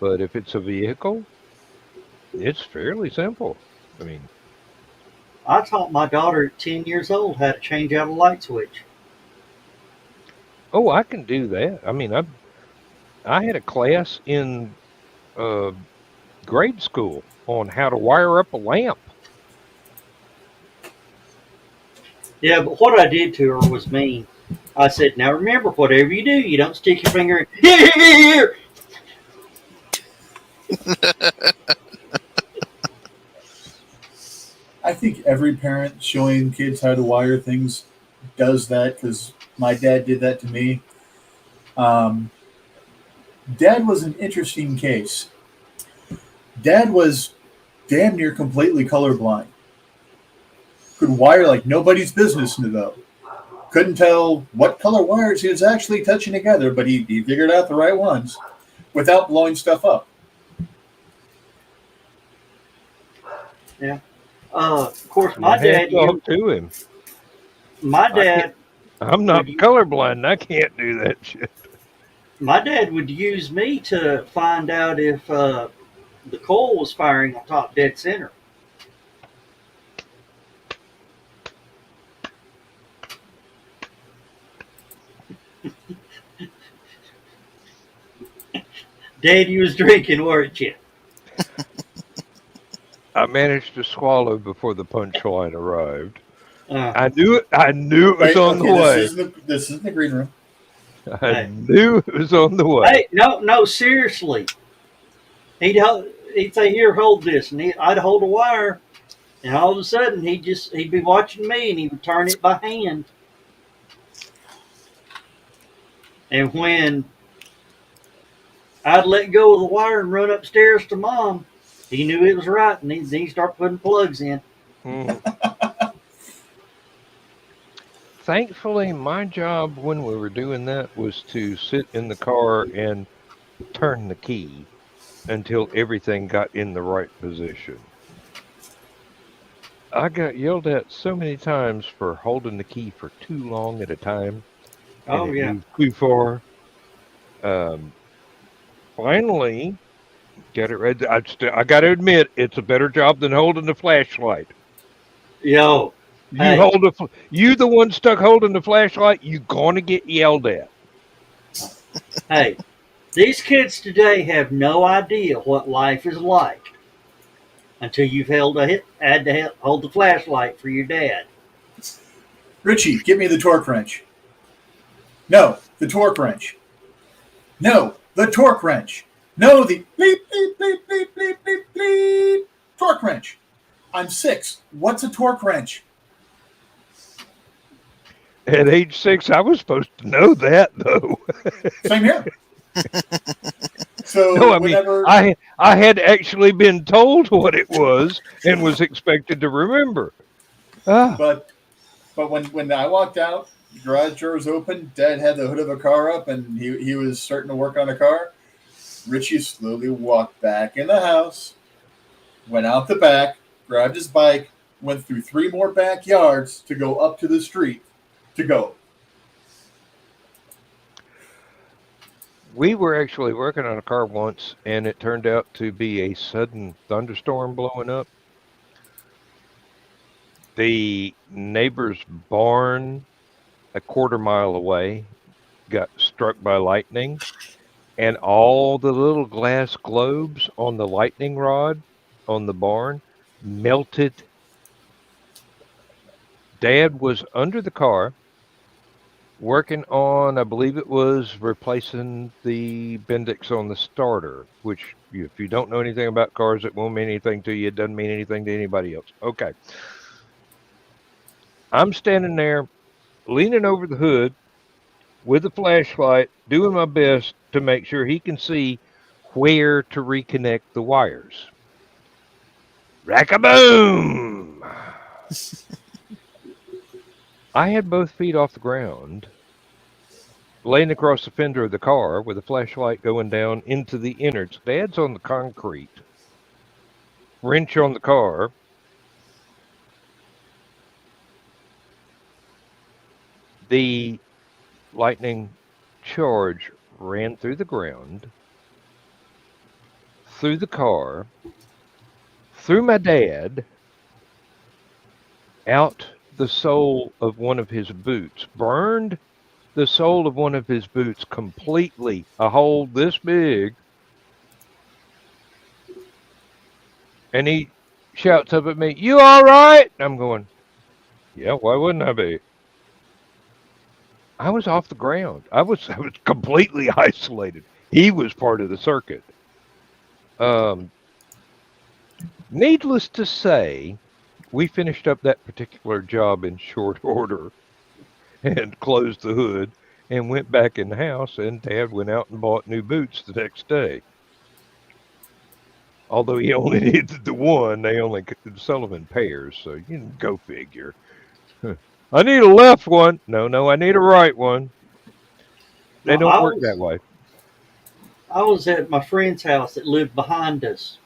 But if it's a vehicle, it's fairly simple. I mean, I taught my daughter at 10 years old how to change out a light switch. oh, I can do that. I mean, I had a class in uh, grade school on how to wire up a lamp. Yeah, but what I did to her was mean. I said, now remember, whatever you do, you don't stick your finger in. Here. I think every parent showing kids how to wire things does that because My dad did that to me. Dad was an interesting case. Dad was damn near completely colorblind. Could wire like nobody's business though. Couldn't tell what color wires he was actually touching together, but he figured out the right ones without blowing stuff up. Yeah. Of course, my dad. Hands off to him. My dad. I'm not colorblind. And I can't do that shit. My dad would use me to find out if the coil was firing on top dead center. Dad, you was drinking, weren't you? I managed to swallow before the punchline arrived. Uh, I knew it. I knew it was on the way. This isn't the green room. I knew it was on the way. Hey, no, seriously. He'd say, "Here, hold this," and I'd hold a wire, and all of a sudden he'd be watching me, and he would turn it by hand. And when I'd let go of the wire and run upstairs to Mom, he knew it was right, and he'd start putting plugs in. Thankfully, my job when we were doing that was to sit in the car and turn the key until everything got in the right position. I got yelled at so many times for holding the key for too long at a time. Oh, and it yeah. moved too far. Finally, get it ready. I got to admit, it's a better job than holding the flashlight. Yo, hey. You the one stuck holding the flashlight, you gonna get yelled at. Hey, these kids today have no idea what life is like until you've had to hold the flashlight for your dad. Richie, give me the torque wrench. No, the torque wrench. No, the torque wrench. No, the bleep, bleep, bleep, bleep, bleep, bleep, bleep. Torque wrench. I'm 6. What's a torque wrench? At age 6, I was supposed to know that, though. Same here. So no, I had actually been told what it was and was expected to remember. But when I walked out, the garage door was open. Dad had the hood of a car up, and he was starting to work on a car. Richie slowly walked back in the house, went out the back, grabbed his bike, went through 3 more backyards to go up to the street to go. We were actually working on a car once, and it turned out to be a sudden thunderstorm blowing up. The neighbor's barn, a quarter-mile away, got struck by lightning, and all the little glass globes on the lightning rod on the barn melted. Dad was under the car working on, I believe it was replacing the Bendix on the starter, which if you don't know anything about cars, it won't mean anything to you. It doesn't mean anything to anybody else. Okay. I'm standing there leaning over the hood with a flashlight, doing my best to make sure he can see where to reconnect the wires. Rack-a-boom! I had both feet off the ground, laying across the fender of the car with a flashlight going down into the innards. Dad's on the concrete, wrench on the car. The lightning charge ran through the ground, through the car, through my dad, out the sole of one of his boots, burned the sole of one of his boots completely, a hole this big. And he shouts up at me, "You all right?" I'm going, "Yeah, why wouldn't I be?" I was off the ground. I was completely isolated. He was part of the circuit. Needless to say, we finished up that particular job in short order. and closed the hood and went back in the house, and Dad went out and bought new boots the next day. Although he only needed the one, they only could sell them in pairs, so you can go figure. I need a left one. No, I need a right one. They Now, don't work that way. I was at my friend's house that lived behind us,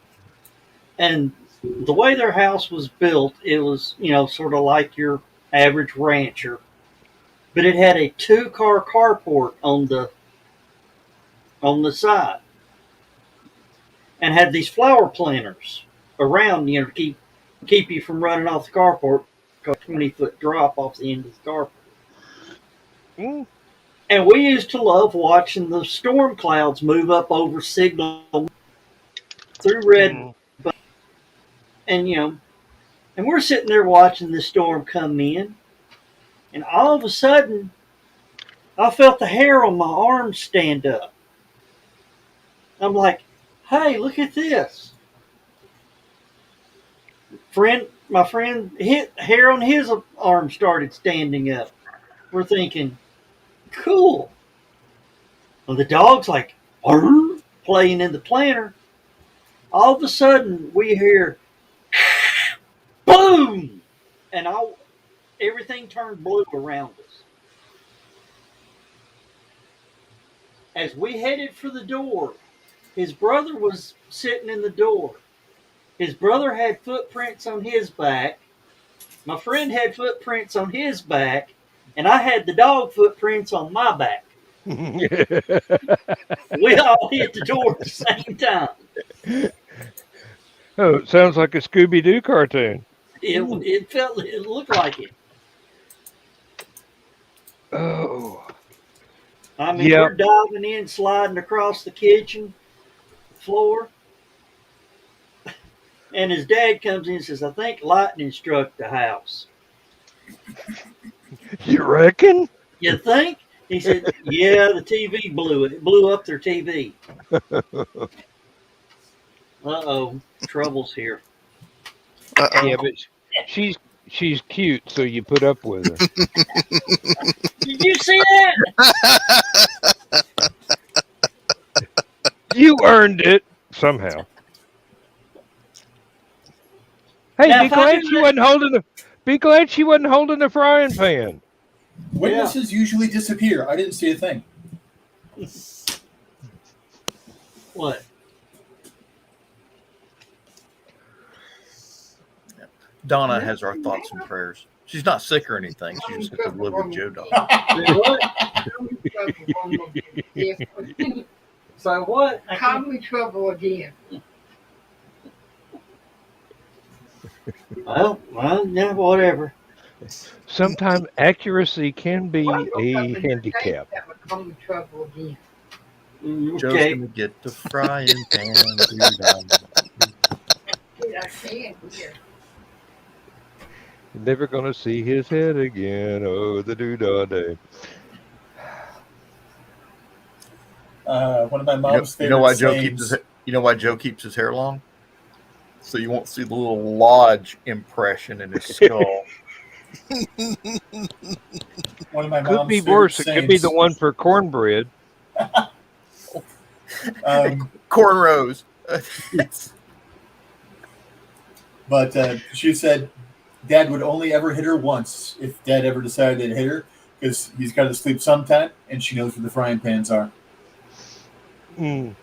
and the way their house was built, it was, sort of like your average rancher, but it had a 2-car carport on the side, and had these flower planters around, to keep you from running off the carport, a 20-foot drop off the end of the carport. Mm. And we used to love watching the storm clouds move up over Signal through Red, and and we're sitting there watching the storm come in, and all of a sudden, I felt the hair on my arms stand up. I'm like, "Hey, look at this!" My friend hit hair on his arm started standing up. We're thinking, "Cool." Well, the dog's like, "Arr," playing in the planter. All of a sudden, we hear, boom, and everything turned blue around us. As we headed for the door, his brother was sitting in the door. His brother had footprints on his back. My friend had footprints on his back, and I had the dog footprints on my back. We all hit the door at the same time. Oh, it sounds like a Scooby-Doo cartoon. It looked like it. Oh. I mean, we're diving in, sliding across the kitchen floor. And his dad comes in and says, "I think lightning struck the house." You reckon? You think? He said, "Yeah, the TV blew it. It blew up their TV." Uh-oh, trouble's here. Yeah, but she's cute, so you put up with her. Did you see that? You earned it somehow. Hey, Now, be glad she wasn't holding the frying pan. Witnesses usually disappear. I didn't see a thing. What? Donna has our thoughts and prayers. She's not sick or anything. She just has to live with Joe Dog. So what? Comedy trouble again. Well, yeah, whatever. Sometimes accuracy can be a handicap. Comedy trouble again. Joe's Okay. gonna get the frying pan. I can't hear. Never gonna see his head again. Oh, the doodah day. One of my mom's favorite You know why Joe sayings. keeps his hair long? So you won't see the little lodge impression in his skull. One of my Could mom's be favorite worse. It could be the sayings. one for cornbread. Cornrows. But she said Dad would only ever hit her once if Dad ever decided to hit her, because he's got to sleep sometime, and she knows where the frying pans are. Mm.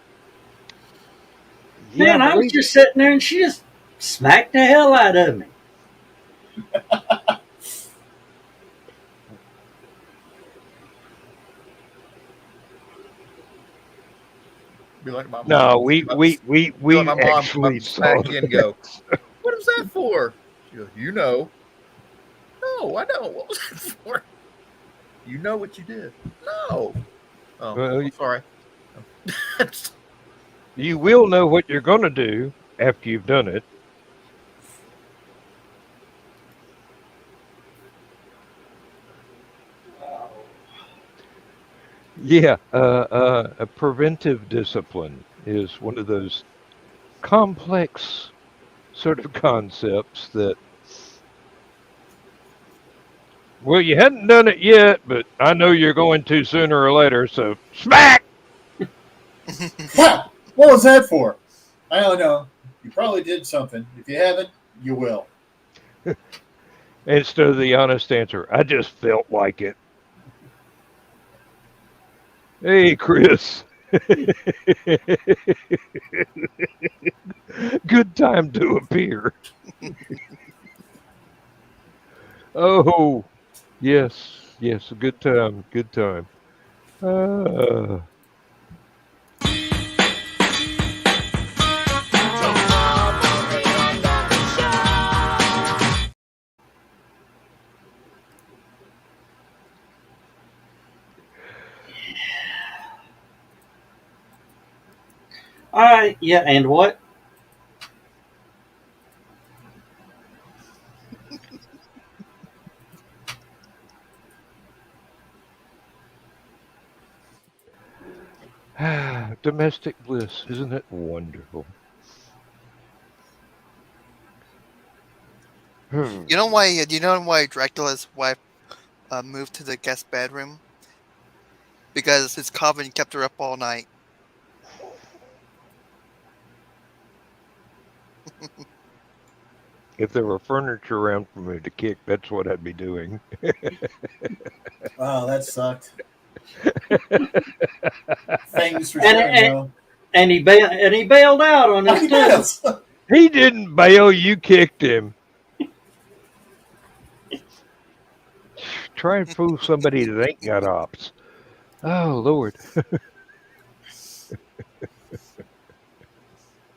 Man, I was just sitting there and she just smacked the hell out of me. Be like my mom. No, we Be like my mom actually smack saw you and go, "What is that for?" She goes, "You know." No, I don't. What was that for? You know what you did. No. Oh, Well, I'm sorry. You will know what you're going to do after you've done it. Yeah, a preventive discipline is one of those complex sort of concepts that Well, you hadn't done it yet, but I know you're going to sooner or later, so smack! Ha! What was that for? I don't know. You probably did something. If you haven't, you will. Instead of the honest answer, I just felt like it. Hey, Chris. Good time to appear. Oh, yes, yes, a good time, good time. Uh, All right, yeah, and what? domestic bliss, isn't it wonderful? Hmm. You know why? You know why Dracula's wife moved to the guest bedroom? Because his coven kept her up all night. If there were furniture around for me to kick, that's what I'd be doing. Wow, that sucked. Thanks for And, sharing, and, though. and he bailed out on us too. Yes. He didn't bail, you kicked him. Try and fool somebody that ain't got ops. Oh, Lord.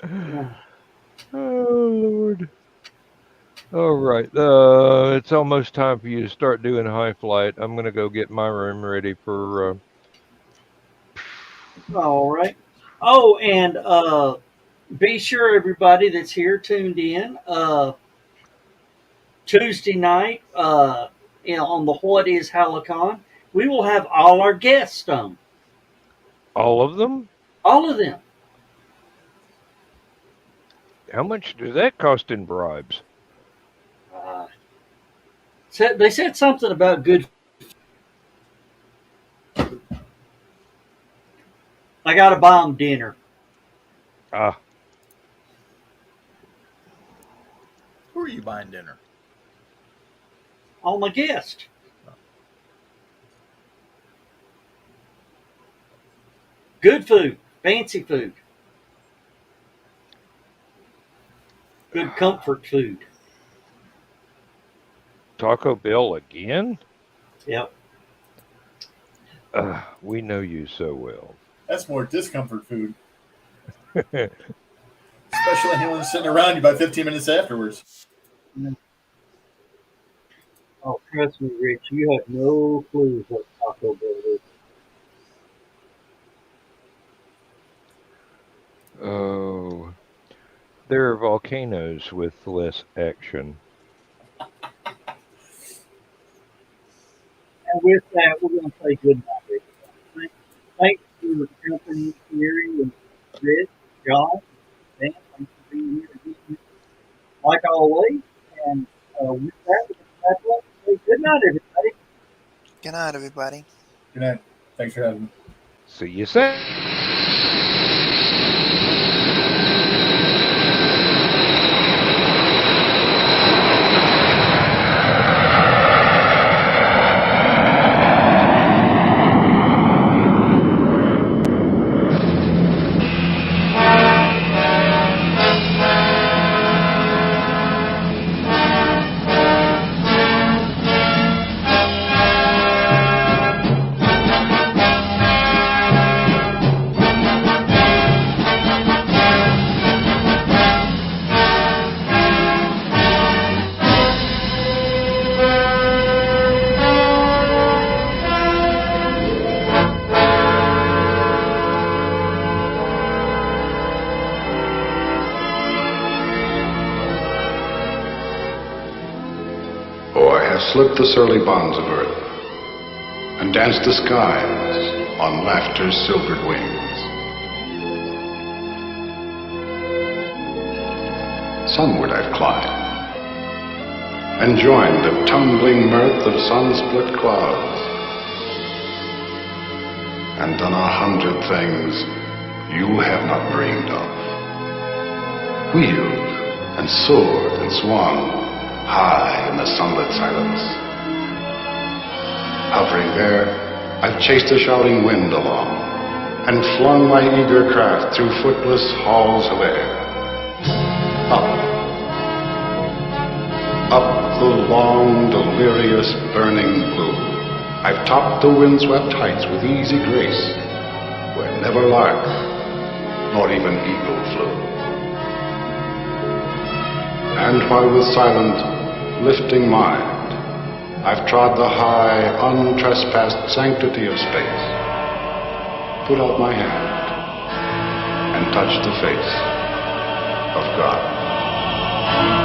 Oh, Lord. All right. It's almost time for you to start doing high flight. I'm going to go get my room ready for. All right. Oh, and be sure everybody that's here tuned in. Tuesday night, on the What Is HallowCon, we will have all our guests on. All of them? All of them. How much does that cost in bribes? They said something about good. I got to buy them dinner. Ah, Who are you buying dinner? All my guests. Good food, fancy food, good comfort food. Taco Bell again? Yep. We know you so well. That's more discomfort food. Especially when sitting around you by 15 minutes afterwards. Oh, trust me, Rich, you have no clue what Taco Bell is. Oh, there are volcanoes with less action. And with that, we're going to say good night, everybody. Thanks for jumping in, Gary and Rich, John, Dan. Thanks for being here again, like always. And with that, we're going to wrap up and say good night, everybody. Good night, everybody. Good night. Thanks for having me. See you soon. Slipped the surly bonds of earth and danced the skies on laughter's silvered wings. Sunward I've climbed, and joined the tumbling mirth of sun-split clouds, and done 100 things you have not dreamed of. Wheeled and soared and swung high in the sunlit silence. Hovering there, I've chased the shouting wind along and flung my eager craft through footless halls of air. Up the long, delirious, burning blue, I've topped the windswept heights with easy grace, where never lark nor even eagle flew. And while with silent, lifting mind, I've trod the high, untrespassed sanctity of space, put out my hand and touched the face of God.